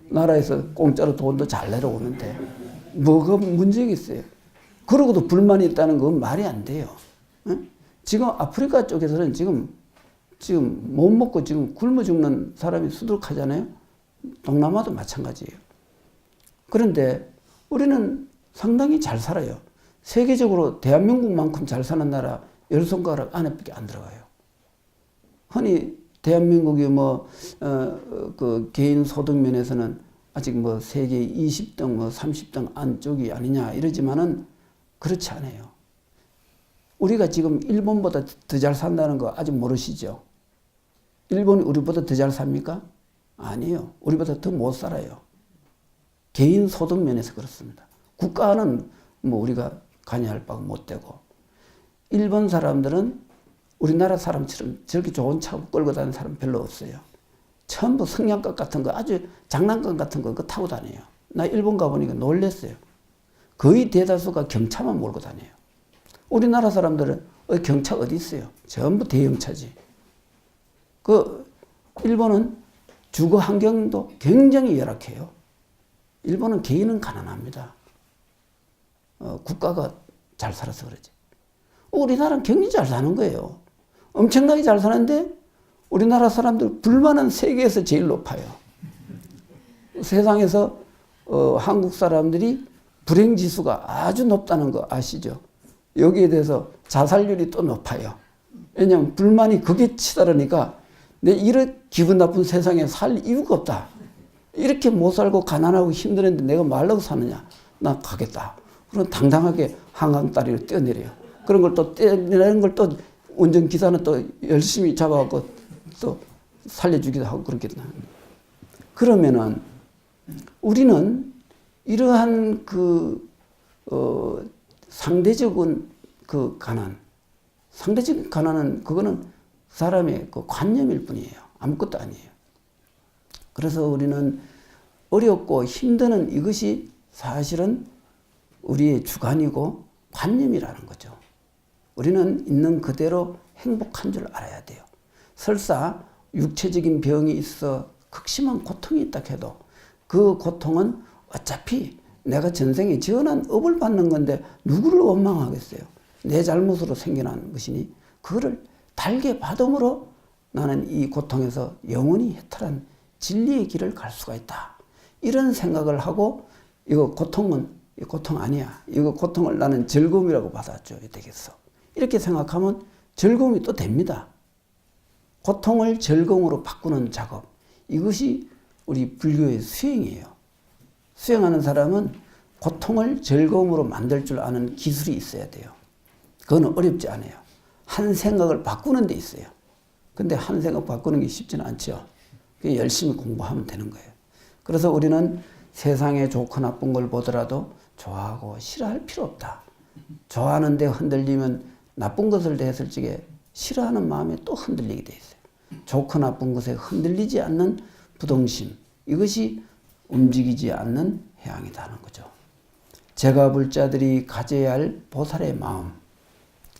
나라에서 공짜로 돈도 잘 내려오는데 뭐가 문제가 있어요. 그러고도 불만이 있다는 건 말이 안 돼요. 응? 지금 아프리카 쪽에서는 지금 못 먹고 지금 굶어 죽는 사람이 수두룩하잖아요. 동남아도 마찬가지예요. 그런데 우리는 상당히 잘 살아요. 세계적으로 대한민국만큼 잘 사는 나라 10손가락 안에밖에 안 들어가요. 흔히 대한민국이 그 개인 소득 면에서는 아직 세계 20등, 30등 안쪽이 아니냐 이러지만은 그렇지 않아요. 우리가 지금 일본보다 더 잘 산다는 거 아직 모르시죠? 일본이 우리보다 더 잘 삽니까? 아니에요. 우리보다 더 못 살아요. 개인 소득 면에서 그렇습니다. 국가는 우리가 관여할 바가 못 되고 일본 사람들은 우리나라 사람처럼 저렇게 좋은 차 끌고 다니는 사람 별로 없어요. 전부 성냥갑 같은 거 아주 장난감 같은 거 그거 타고 다녀요. 나 일본 가보니까 놀랬어요. 거의 대다수가 경차만 몰고 다녀요. 우리나라 사람들은 경차 어디 있어요? 전부 대형차지. 일본은 주거 환경도 굉장히 열악해요. 일본은 개인은 가난합니다. 국가가 잘 살아서 그러지. 우리나라는 굉장히 잘 사는 거예요. 엄청나게 잘 사는데 우리나라 사람들 불만은 세계에서 제일 높아요. 세상에서 한국 사람들이 불행지수가 아주 높다는 거 아시죠? 여기에 대해서 자살률이 또 높아요. 왜냐하면 불만이 극에 치달으니까 내 이렇게 기분 나쁜 세상에 살 이유가 없다. 이렇게 못 살고 가난하고 힘드는데 내가 뭐 하려고 사느냐. 나 가겠다. 그럼 당당하게 한강다리로 뛰어내려요. 그런 걸 또 뛰어내리는 걸 또 운전기사는 또 열심히 잡아갖고 또 살려주기도 하고 그렇겠다. 그러면은 우리는 이러한 상대적인 상대적인 가난은 그거는 사람의 그 관념일 뿐이에요. 아무것도 아니에요. 그래서 우리는 어렵고 힘드는 이것이 사실은 우리의 주관이고 관념이라는 거죠. 우리는 있는 그대로 행복한 줄 알아야 돼요. 설사 육체적인 병이 있어 극심한 고통이 있다 해도 그 고통은 어차피 내가 전생에 지어난 업을 받는 건데 누구를 원망하겠어요. 내 잘못으로 생겨난 것이니 그거를 달게 받음으로 나는 이 고통에서 영원히 해탈한 진리의 길을 갈 수가 있다. 이런 생각을 하고 이거 고통은 고통 아니야. 이거 고통을 나는 즐거움이라고 받아줘야 되겠어. 이렇게 생각하면 즐거움이 또 됩니다. 고통을 즐거움으로 바꾸는 작업. 이것이 우리 불교의 수행이에요. 수행하는 사람은 고통을 즐거움으로 만들 줄 아는 기술이 있어야 돼요. 그건 어렵지 않아요. 한 생각을 바꾸는 데 있어요. 근데 한 생각 바꾸는 게 쉽지는 않죠. 열심히 공부하면 되는 거예요. 그래서 우리는 세상에 좋고 나쁜 걸 보더라도 좋아하고 싫어할 필요 없다. 좋아하는데 흔들리면 나쁜 것을 대했을 적에 싫어하는 마음에 또 흔들리게 돼 있어요. 좋고 나쁜 것에 흔들리지 않는 부동심. 이것이 움직이지 않는 해양이라는 거죠. 제가불자들이 가져야 할 보살의 마음.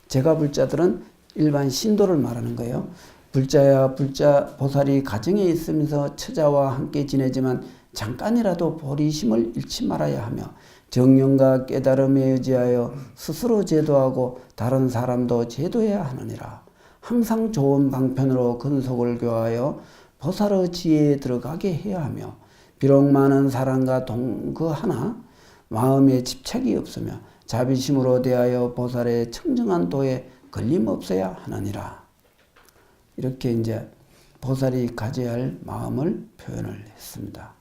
제가불자들은 일반 신도를 말하는 거예요. 불자야 불자 보살이 가정에 있으면서 처자와 함께 지내지만 잠깐이라도 보리심을 잃지 말아야 하며 정령과 깨달음에 의지하여 스스로 제도하고 다른 사람도 제도해야 하느니라. 항상 좋은 방편으로 근속을 교하여 보살의 지혜에 들어가게 해야 하며 비록 많은 사람과 동거하나 마음에 집착이 없으며 자비심으로 대하여 보살의 청정한 도에 걸림없어야 하느니라. 이렇게 이제 보살이 가져야 할 마음을 표현을 했습니다.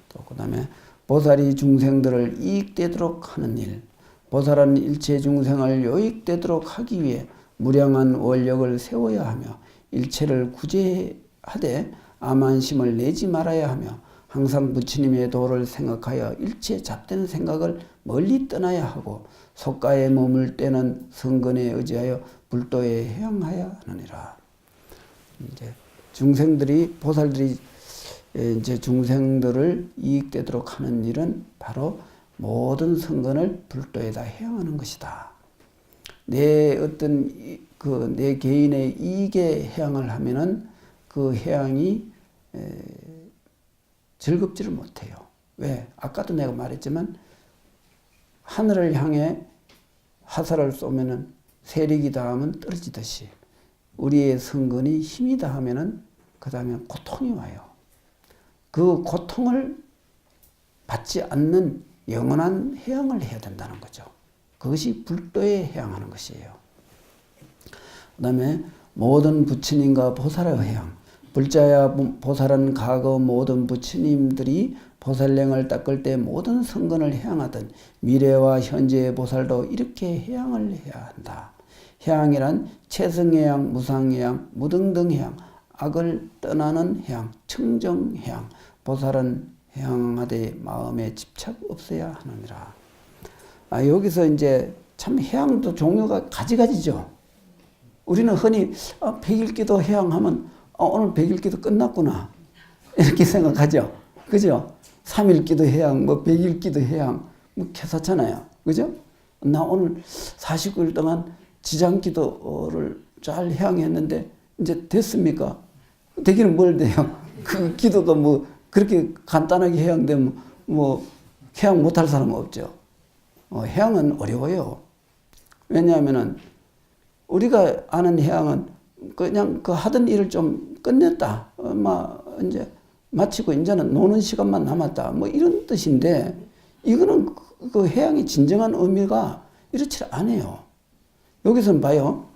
또 그 다음에 보살이 중생들을 이익되도록 하는 일. 보살은 일체 중생을 요익되도록 하기 위해 무량한 원력을 세워야 하며 일체를 구제하되 암한심을 내지 말아야 하며 항상 부처님의 도를 생각하여 일체 잡된 생각을 멀리 떠나야 하고 속가에 머물 때는 성근에 의지하여 불도에 해양하여 하느니라. 이제 중생들이 보살들이 이제 중생들을 이익되도록 하는 일은 바로 모든 성근을 불도에다 해양하는 것이다. 내 어떤 내 개인의 이익에 해양을 하면은 그 해양이 즐겁지를 못해요. 왜? 아까도 내가 말했지만 하늘을 향해 화살을 쏘면은 세력이 닿으면 떨어지듯이 우리의 성근이 힘이 닿으면은 그 다음에 고통이 와요. 그 고통을 받지 않는 영원한 해양을 해야 된다는 거죠. 그것이 불도에 해양하는 것이에요. 그 다음에 모든 부처님과 보살의 해양. 불자야 보살은 과거 모든 부처님들이 보살령을 닦을 때 모든 성근을 해양하던 미래와 현재의 보살도 이렇게 해양을 해야 한다. 해양이란 채성해양, 무상해양, 무등등해양, 악을 떠나는 해양, 청정해양, 보살은 해양하되 마음에 집착 없어야 하느니라. 여기서 이제 참 해양도 종류가 가지가지죠. 우리는 흔히 100일기도 해양하면 오늘 100일기도 끝났구나 이렇게 생각하죠. 그죠? 3일기도 해양, 100일기도 해양 개사잖아요. 그죠? 나 오늘 49일 동안 지장기도를 잘 해양했는데 이제 됐습니까? 되기는 뭘 돼요? 그 기도가 그렇게 간단하게 해양되면 해양 못할 사람은 없죠. 해양은 어려워요. 왜냐하면은 우리가 아는 해양은 그냥 하던 일을 좀 끝냈다. 이제 마치고 이제는 노는 시간만 남았다. 이런 뜻인데 이거는 그 해양의 진정한 의미가 이렇지 않아요. 여기서는 봐요.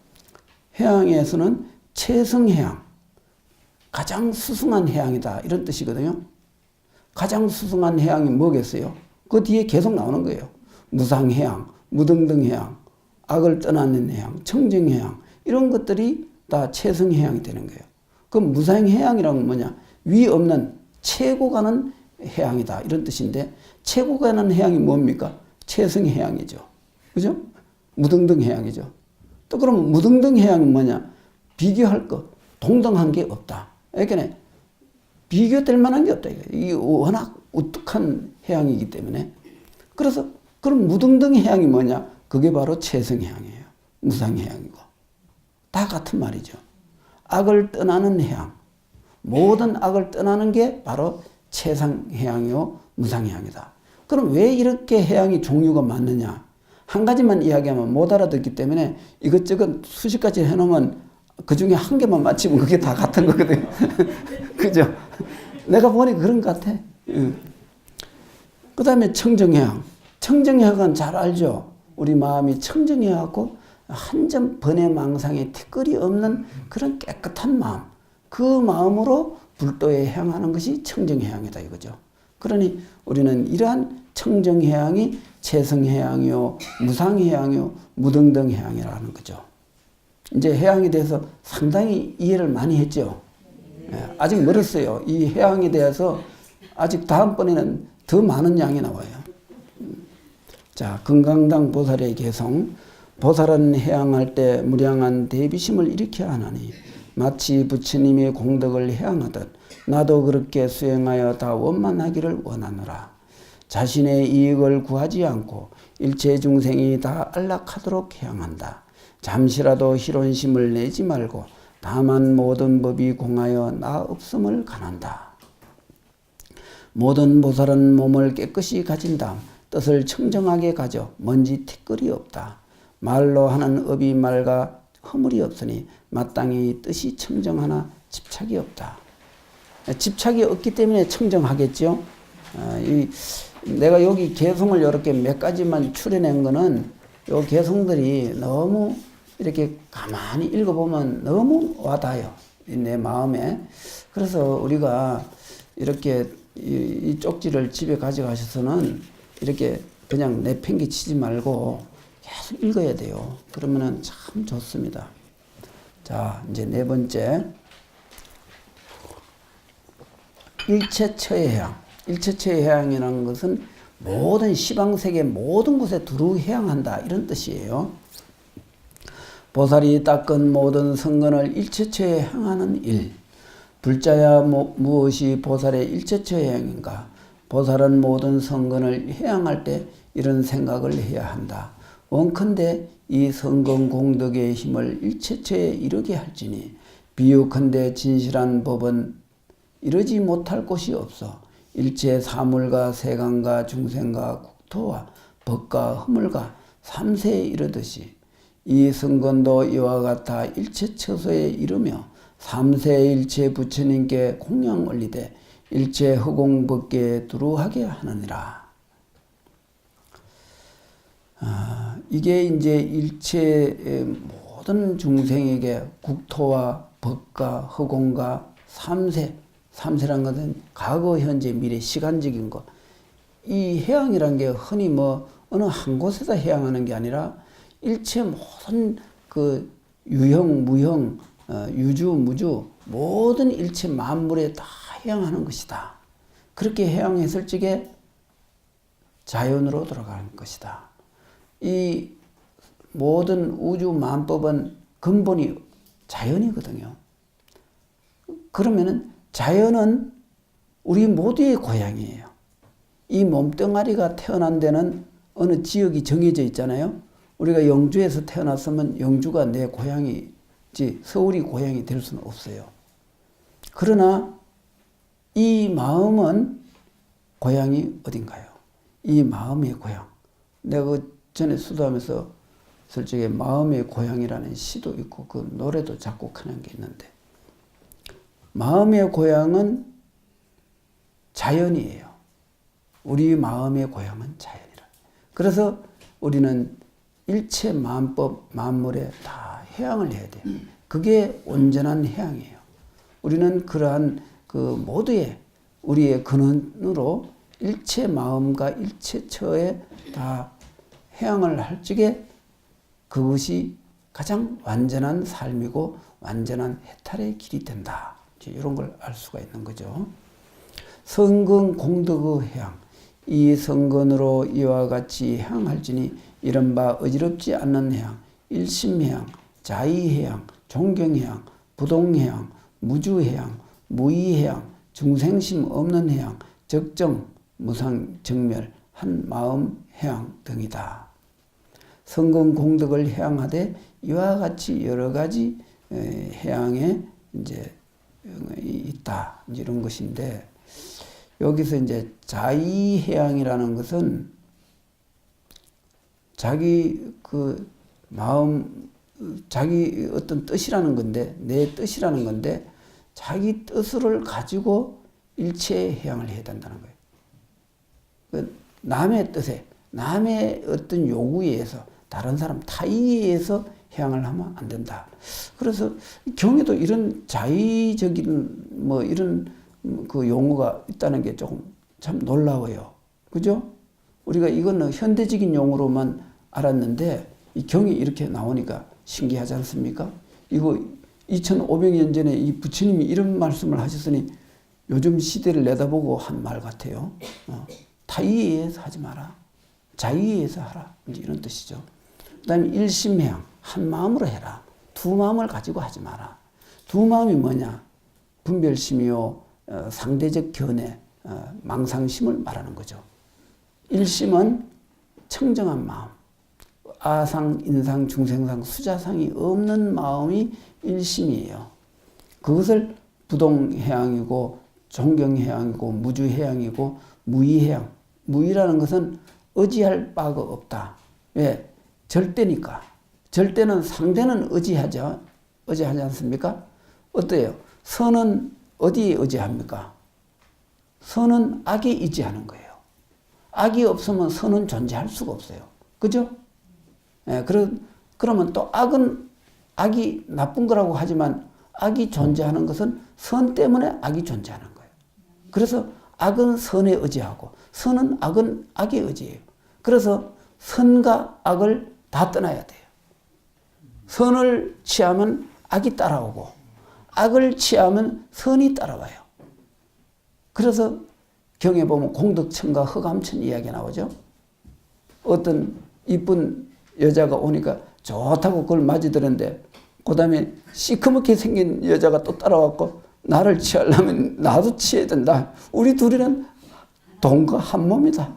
해양에서는 최성해양, 가장 수승한 해양이다 이런 뜻이거든요. 가장 수승한 해양이 뭐겠어요? 그 뒤에 계속 나오는 거예요. 무상해양, 무등등해양, 악을 떠나는 해양, 청정해양 이런 것들이 다 최성해양이 되는 거예요. 그럼 무상해양이라는 건 뭐냐? 위 없는 최고 가는 해양이다 이런 뜻인데 최고 가는 해양이 뭡니까? 최성해양이죠. 그죠? 무등등해양이죠. 또 그러면 무등등해양은 뭐냐? 비교할 것, 동등한 게 없다. 그러니까 비교될 만한 게 없다. 이게 워낙 우뚝한 해양이기 때문에. 그래서 그럼 무등등해양이 뭐냐? 그게 바로 최성해양이에요. 무상해양이고. 다 같은 말이죠. 악을 떠나는 해양. 모든 악을 떠나는 게 바로 최상해양이요, 무상해양이다. 그럼 왜 이렇게 해양이 종류가 많느냐? 한 가지만 이야기하면 못 알아듣기 때문에 이것저것 수십 가지 해놓으면 그 중에 한 개만 맞히면 그게 다 같은 거거든요. 그죠? 내가 보니까 그런 것 같아. 그 다음에 청정해양. 청정해양은 잘 알죠? 우리 마음이 청정해갖고 한 점 번외망상에 티끌이 없는 그런 깨끗한 마음. 그 마음으로 불도에 향하는 것이 청정해양이다 이거죠. 그러니 우리는 이러한 청정해양이 최성해양이요, 무상해양이요, 무등등해양이라는 거죠. 이제 해양에 대해서 상당히 이해를 많이 했죠. 아직 멀었어요. 이 해양에 대해서 아직 다음번에는 더 많은 양이 나와요. 자, 금강당 보살의 개성. 보살은 해양할 때 무량한 대비심을 일으켜야 하나니 마치 부처님의 공덕을 해양하듯 나도 그렇게 수행하여 다 원만하기를 원하노라. 자신의 이익을 구하지 않고 일체 중생이 다 안락하도록 해양한다. 잠시라도 희론심을 내지 말고 다만 모든 법이 공하여 나 없음을 간한다. 모든 보살은 몸을 깨끗이 가진 다음 뜻을 청정하게 가져 먼지 티끌이 없다. 말로 하는 업이 맑아 허물이 없으니 마땅히 뜻이 청정하나 집착이 없다. 집착이 없기 때문에 청정하겠죠. 내가 여기 개성을 이렇게 몇 가지만 추려낸 거는 요 개성들이 너무 이렇게 가만히 읽어보면 너무 와닿아요. 내 마음에. 그래서 우리가 이렇게 이 쪽지를 집에 가져가셔서는 이렇게 그냥 내팽개치지 말고 계속 읽어야 돼요. 그러면은 참 좋습니다. 자, 이제 네 번째. 일체처의 해양. 일체처의 해양이라는 것은 모든 시방세계 모든 곳에 두루 해양한다 이런 뜻이에요. 보살이 닦은 모든 성근을 일체처에 향하는 일. 불자야 무엇이 보살의 일체처의 해양인가? 보살은 모든 성근을 해양할 때 이런 생각을 해야 한다. 원컨대 이 성근 공덕의 힘을 일체처에 이르게 할지니 비유컨대 진실한 법은 이르지 못할 곳이 없어 일체 사물과 세간과 중생과 국토와 법과 허물과 삼세에 이르듯이 이 성근도 이와 같아 일체처소에 이르며 삼세 일체 부처님께 공양 올리되 일체 허공법계에 두루하게 하느니라. 이게 이제 일체 모든 중생에게 국토와 법과 허공과 삼세란 것은 과거, 현재, 미래, 시간적인 것. 이 해양이란 게 흔히 뭐 어느 한 곳에서 해양하는 게 아니라 일체 모든 그 유형, 무형, 유주, 무주 모든 일체 만물에 다 해양하는 것이다. 그렇게 해양했을 적에 자연으로 돌아가는 것이다. 이 모든 우주 만법은 근본이 자연이거든요. 그러면은 자연은 우리 모두의 고향이에요. 이 몸뚱아리가 태어난 데는 어느 지역이 정해져 있잖아요. 우리가 영주에서 태어났으면 영주가 내 고향이지 서울이 고향이 될 수는 없어요. 그러나 이 마음은 고향이 어딘가요? 이 마음의 고향. 내가 전에 수도하면서 솔직히 마음의 고향이라는 시도 있고 그 노래도 작곡하는 게 있는데 마음의 고향은 자연이에요. 우리 마음의 고향은 자연이라. 그래서 우리는 일체 만법, 만물에 다 해양을 해야 돼요. 그게 온전한 해양이에요. 우리는 그러한 그 모두의 우리의 근원으로 일체 마음과 일체 처에 다 해양을 할 적에 그것이 가장 완전한 삶이고 완전한 해탈의 길이 된다. 이런 걸 알 수가 있는 거죠. 성근 공덕의 해양. 이 성근으로 이와 같이 향할지니 이른바 어지럽지 않는 해양, 일심해양, 자의해양, 존경해양, 부동해양, 무주해양, 무의해양, 중생심 없는 해양, 적정, 무상, 정멸, 한 마음 해양 등이다. 성근 공덕을 해양하되 이와 같이 여러 가지 해양에 이제 있다. 이런 것인데 여기서 이제 자의해양이라는 것은 자기 그 마음, 자기 어떤 뜻이라는 건데, 내 뜻이라는 건데, 자기 뜻을 가지고 일체의 해양을 해야 된다는 거예요. 그 남의 뜻에, 남의 어떤 요구에 의해서, 다른 사람 타의에 의해서 해양을 하면 안 된다. 그래서 경에도 이런 자의적인 뭐 이런 그 용어가 있다는 게 조금 참 놀라워요. 그죠? 우리가 이거는 현대적인 용어로만 알았는데 이 경이 이렇게 나오니까 신기하지 않습니까? 이거 2500년 전에 이 부처님이 이런 말씀을 하셨으니 요즘 시대를 내다보고 한 말 같아요. 타의에 의해서 하지 마라. 자의에 의해서 하라. 이제 이런 뜻이죠. 그 다음에 일심해양. 한 마음으로 해라. 두 마음을 가지고 하지 마라. 두 마음이 뭐냐? 분별심이요. 상대적 견해, 망상심을 말하는 거죠. 일심은 청정한 마음. 아상, 인상, 중생상, 수자상이 없는 마음이 일심이에요. 그것을 부동해양이고 존경해양이고 무주해양이고 무의해양. 무의라는 것은 의지할 바가 없다. 왜? 절대니까. 절대는 상대는 의지하죠. 의지하지 않습니까? 어때요? 선은 어디에 의지합니까? 선은 악에 의지하는 거예요. 악이 없으면 선은 존재할 수가 없어요. 그죠? 예, 그러면 또 악이 나쁜 거라고 하지만 악이 존재하는 것은 선 때문에 악이 존재하는 거예요. 그래서 악은 선에 의지하고 선은 악에 의지해요. 그래서 선과 악을 다 떠나야 돼요. 선을 취하면 악이 따라오고 악을 취하면 선이 따라와요. 그래서 경에 보면 공덕천과 허감천 이야기 나오죠. 어떤 이쁜 여자가 오니까 좋다고 그걸 맞이들었는데 그 다음에 시커멓게 생긴 여자가 또 따라왔고 나를 취하려면 나도 취해야 된다. 우리 둘이는 동거 한 몸이다.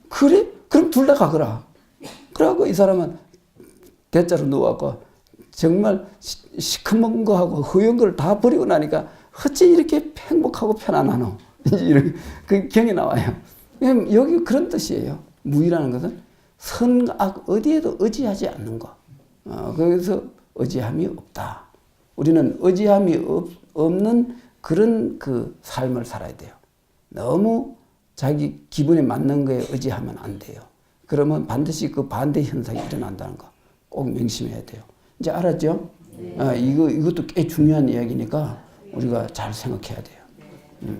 그래? 그럼 둘 다 가거라. 그래갖고 이 사람은 대자로 누워갖고 정말 시커먼 거하고 허연 걸 다 버리고 나니까 어째 이렇게 행복하고 편안하노? 이런 그 경에 나와요. 여기 그런 뜻이에요. 무의라는 것은 선악 어디에도 의지하지 않는 것. 그래서 의지함이 없다. 우리는 의지함이 없는 그런 그 삶을 살아야 돼요. 너무 자기 기분에 맞는 거에 의지하면 안 돼요. 그러면 반드시 그 반대 현상이 일어난다는 거 꼭 명심해야 돼요. 이제 알았죠? 네. 이것도 꽤 중요한 이야기니까 우리가 잘 생각해야 돼요.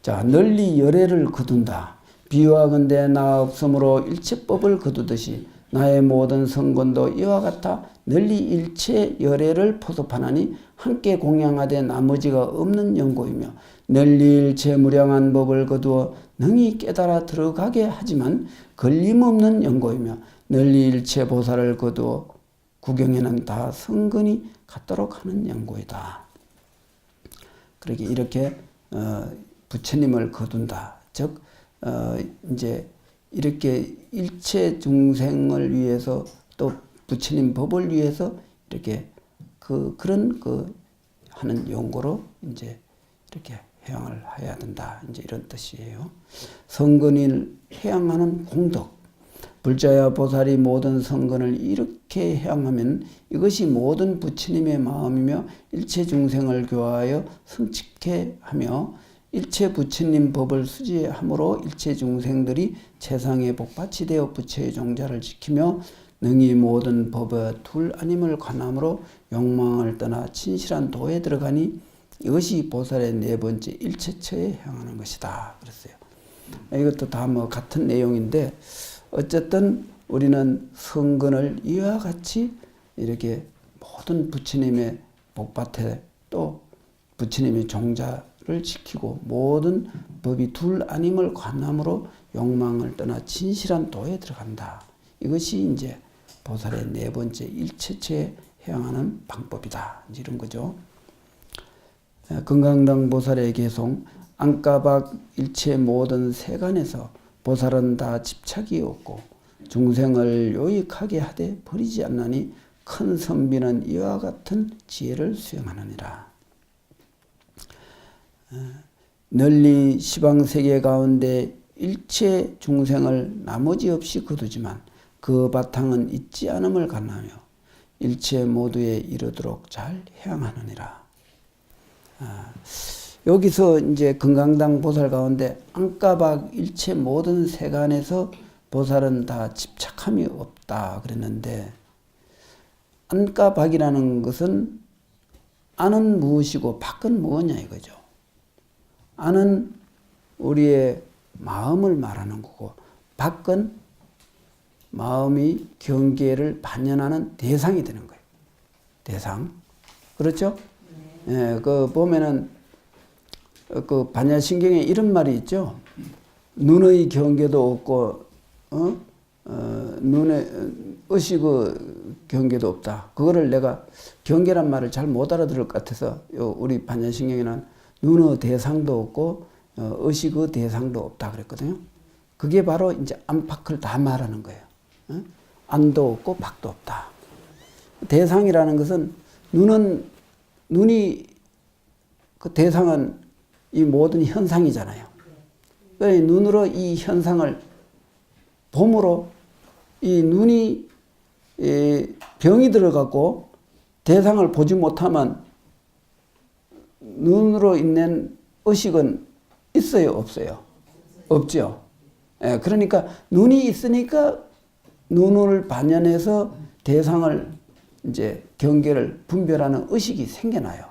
자, 널리 열애를 거둔다. 비유하건대 나 없으므로 일체법을 거두듯이 나의 모든 성건도 이와 같아 널리 일체 열애를 포섭하나니 함께 공양하되 나머지가 없는 연고이며 널리 일체 무량한 법을 거두어 능히 깨달아 들어가게 하지만 걸림없는 연고이며 널리 일체 보살을 거두어 구경에는 다 성근이 같도록 하는 연고이다. 그렇게 이렇게 부처님을 거둔다. 즉 이제 이렇게 일체 중생을 위해서 또 부처님 법을 위해서 이렇게 그런 하는 용고로 이제 이렇게 해양을 해야 된다. 이제 이런 뜻이에요. 성근을 해양하는 공덕. 불자야 보살이 모든 성근을 이렇게 해양하면 이것이 모든 부처님의 마음이며 일체 중생을 교화하여 성취케 하며 일체 부처님 법을 수지함으로 일체 중생들이 세상의 복받이 되어 부처의 종자를 지키며 능히 모든 법의 둘 아님을 관함으로 욕망을 떠나 진실한 도에 들어가니 이것이 보살의 네 번째 일체처에 향하는 것이다. 그랬어요. 이것도 다 뭐 같은 내용인데 어쨌든 우리는 성근을 이와 같이 이렇게 모든 부처님의 복밭에 또 부처님의 종자를 지키고 모든 법이 둘 아님을 관함으로 욕망을 떠나 진실한 도에 들어간다. 이것이 이제 보살의 네 번째 일체처에 향하는 방법이다. 이런 거죠. 금강당 보살의 개송 안가박 일체 모든 세간에서 보살은 다 집착이 없고 중생을 요익하게 하되 버리지 않나니 큰 선비는 이와 같은 지혜를 수행하느니라. 널리 시방세계 가운데 일체 중생을 나머지 없이 거두지만 그 바탕은 잊지 않음을 간하며 일체 모두에 이르도록 잘 향하느니라. 여기서 이제 금강당 보살 가운데 안가박 일체 모든 세간에서 보살은 다 집착함이 없다 그랬는데 안가박이라는 것은 안은 무엇이고 밖은 뭐냐 이거죠. 안은 우리의 마음을 말하는 거고 밖은 마음이 경계를 반연하는 대상이 되는 거예요. 대상. 그렇죠? 예, 그 보면은 그 반야신경에 이런 말이 있죠. 눈의 경계도 없고 눈의 의식의 경계도 없다. 그거를 내가 경계란 말을 잘 못 알아들을 것 같아서 우리 반야신경에는 눈의 대상도 없고 의식의 대상도 없다 그랬거든요. 그게 바로 이제 안팎을 다 말하는 거예요. 안도 없고 밖도 없다. 대상이라는 것은 눈이 그 대상은 이 모든 현상이잖아요. 눈으로 이 현상을 봄으로 이 눈이 병이 들어갖고 대상을 보지 못하면 눈으로 있는 의식은 있어요, 없어요? 없죠. 예, 그러니까 눈이 있으니까 눈을 반연해서 대상을 이제 경계를 분별하는 의식이 생겨나요.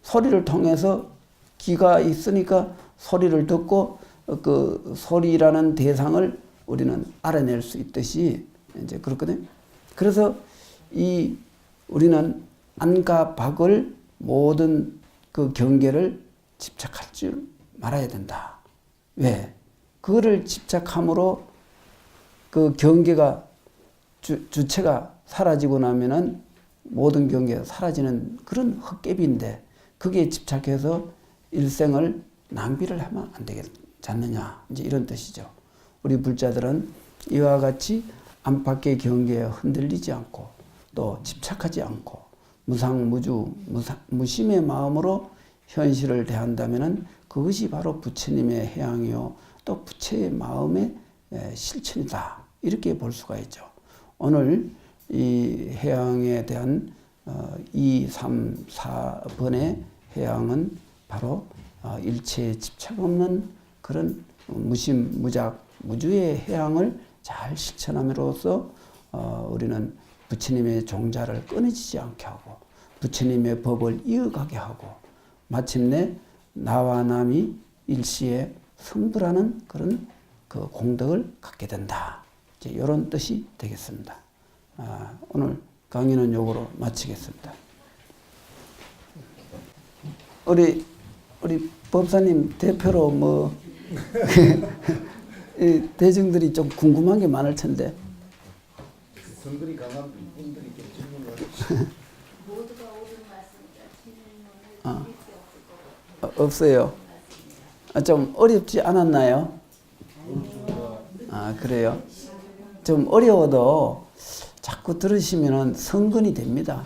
소리를 통해서 귀가 있으니까 소리를 듣고 그 소리라는 대상을 우리는 알아낼 수 있듯이 이제 그렇거든요. 그래서 우리는 안과 밖을 모든 그 경계를 집착할 줄 말아야 된다. 왜? 그거를 집착함으로 그 경계가 주체가 사라지고 나면은 모든 경계가 사라지는 그런 헛개비인데 그게 집착해서 일생을 낭비를 하면 안 되지 않느냐. 이제 이런 뜻이죠. 우리 불자들은 이와 같이 안팎의 경계에 흔들리지 않고 또 집착하지 않고 무상무주 무심의 마음으로 현실을 대한다면은 그것이 바로 부처님의 해양이요 또 부처의 마음의 실천이다. 이렇게 볼 수가 있죠. 오늘 이 해양에 대한 2, 3, 4번의 해양은 바로 일체에 집착 없는 그런 무심, 무작, 무주의 해양을 잘 실천함으로써 우리는 부처님의 종자를 끊어지지 않게 하고 부처님의 법을 이어가게 하고 마침내 나와 남이 일시에 성불하는 그런 그 공덕을 갖게 된다. 이제 이런 뜻이 되겠습니다. 오늘 강의는 요거로 마치겠습니다. 우리 법사님 대표로 뭐 대중들이 좀 궁금한 게 많을 텐데. 성들이 강한 분들이 좀 질문을 모두가 옳은 말씀이다. 질문을 드릴 수 없을 것 없어요. 좀 어렵지 않았나요? 그래요? 좀 어려워도 자꾸 들으시면은 성근이 됩니다.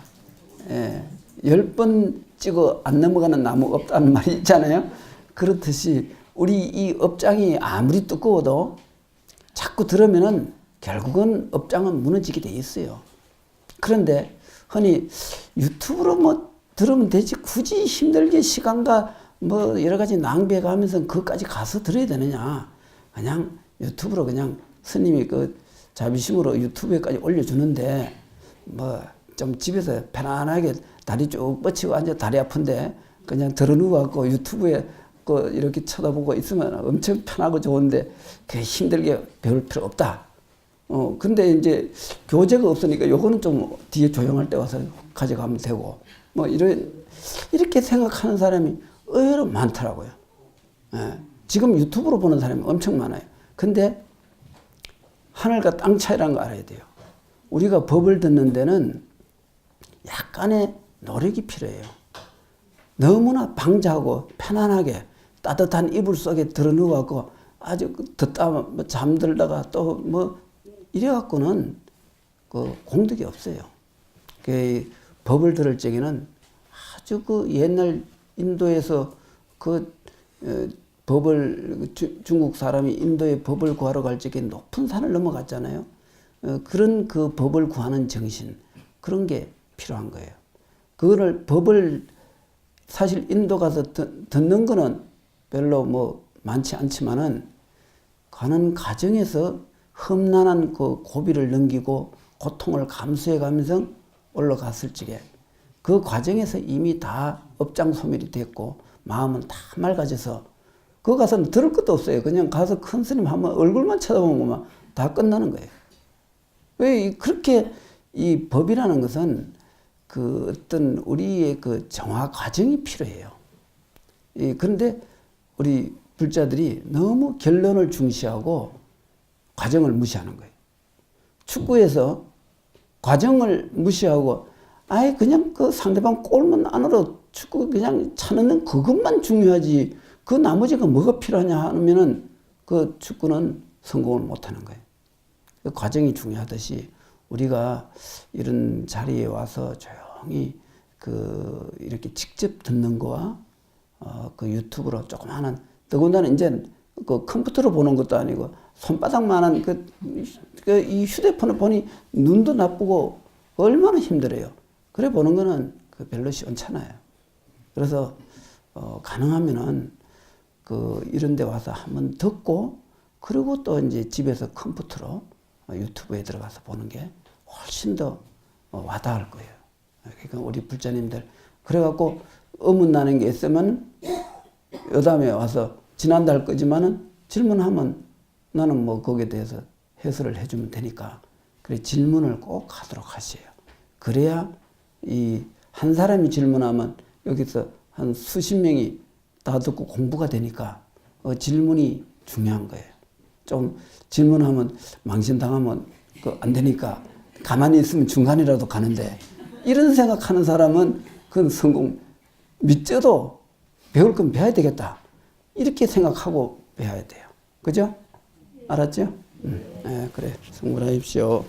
10번 찍어 안 넘어가는 나무 없다는 말이 있잖아요. 그렇듯이 우리 이 업장이 아무리 두꺼워도 자꾸 들으면은 결국은 업장은 무너지게 돼 있어요. 그런데 흔히 유튜브로 뭐 들으면 되지 굳이 힘들게 시간과 뭐 여러 가지 낭비해가면서 그것까지 가서 들어야 되느냐. 그냥 유튜브로 그냥 스님이 그 자비심으로 유튜브에까지 올려주는데 뭐 좀 집에서 편안하게 다리 쭉 뻗치고 앉아 다리 아픈데 그냥 들어 누워갖고 유튜브에 그 이렇게 쳐다보고 있으면 엄청 편하고 좋은데 그 힘들게 배울 필요 없다. 근데 이제 교재가 없으니까 요거는 좀 뒤에 조용할 때 와서 가져가면 되고 뭐 이렇게 생각하는 사람이 의외로 많더라고요. 예. 지금 유튜브로 보는 사람이 엄청 많아요. 근데 하늘과 땅 차이라는 거 알아야 돼요. 우리가 법을 듣는 데는 약간의 노력이 필요해요. 너무나 방자하고 편안하게 따뜻한 이불 속에 들어 누워갖고 아주 듣다 뭐 잠들다가 또 뭐 이래갖고는 그 공덕이 없어요. 그 법을 들을 적에는 아주 그 옛날 인도에서 그 법을 중국 사람이 인도에 법을 구하러 갈 적에 높은 산을 넘어갔잖아요. 그런 그 법을 구하는 정신 그런 게 필요한 거예요. 그거를 법을 사실 인도 가서 듣는 거는 별로 뭐 많지 않지만은 가는 과정에서 험난한 그 고비를 넘기고 고통을 감수해 가면서 올라갔을 적에 그 과정에서 이미 다 업장소멸이 됐고 마음은 다 맑아져서 그 가서는 들을 것도 없어요. 그냥 가서 큰 스님 한번 얼굴만 쳐다보는 것만 다 끝나는 거예요. 왜 그렇게 이 법이라는 것은 그 어떤 우리의 그 정화 과정이 필요해요. 그런데 우리 불자들이 너무 결론을 중시하고 과정을 무시하는 거예요. 축구에서 과정을 무시하고 아예 그냥 그 상대방 골문 안으로 축구 그냥 차는 그것만 중요하지 그 나머지가 뭐가 필요하냐 하면은 그 축구는 성공을 못 하는 거예요. 그 과정이 중요하듯이 우리가 이런 자리에 와서 조용히 그 이렇게 직접 듣는 거와 그 유튜브로 조그마한 더군다나 이제 그 컴퓨터로 보는 것도 아니고 손바닥만한 이 휴대폰을 보니 눈도 나쁘고 얼마나 힘들어요. 그래 보는 거는 그 별로 시원찮아요. 그래서 가능하면은 그 이런 데 와서 한번 듣고 그리고 또 이제 집에서 컴퓨터로 유튜브에 들어가서 보는 게 훨씬 더 와닿을 거예요. 그러니까 우리 불자님들 그래갖고 의문나는 게 있으면 여담에 와서 지난달 거지만은 질문하면 나는 뭐 거기에 대해서 해설을 해주면 되니까 그래 질문을 꼭 하도록 하세요. 그래야 이 한 사람이 질문하면 여기서 한 수십 명이 다 듣고 공부가 되니까 질문이 중요한 거예요. 좀 질문하면 망신당하면 안 되니까 가만히 있으면 중간이라도 가는데 이런 생각하는 사람은 그건 성공 믿져도 배울 건 배워야 되겠다. 이렇게 생각하고 배워야 돼요. 그죠? 알았죠? 네, 그래. 성불하십시오.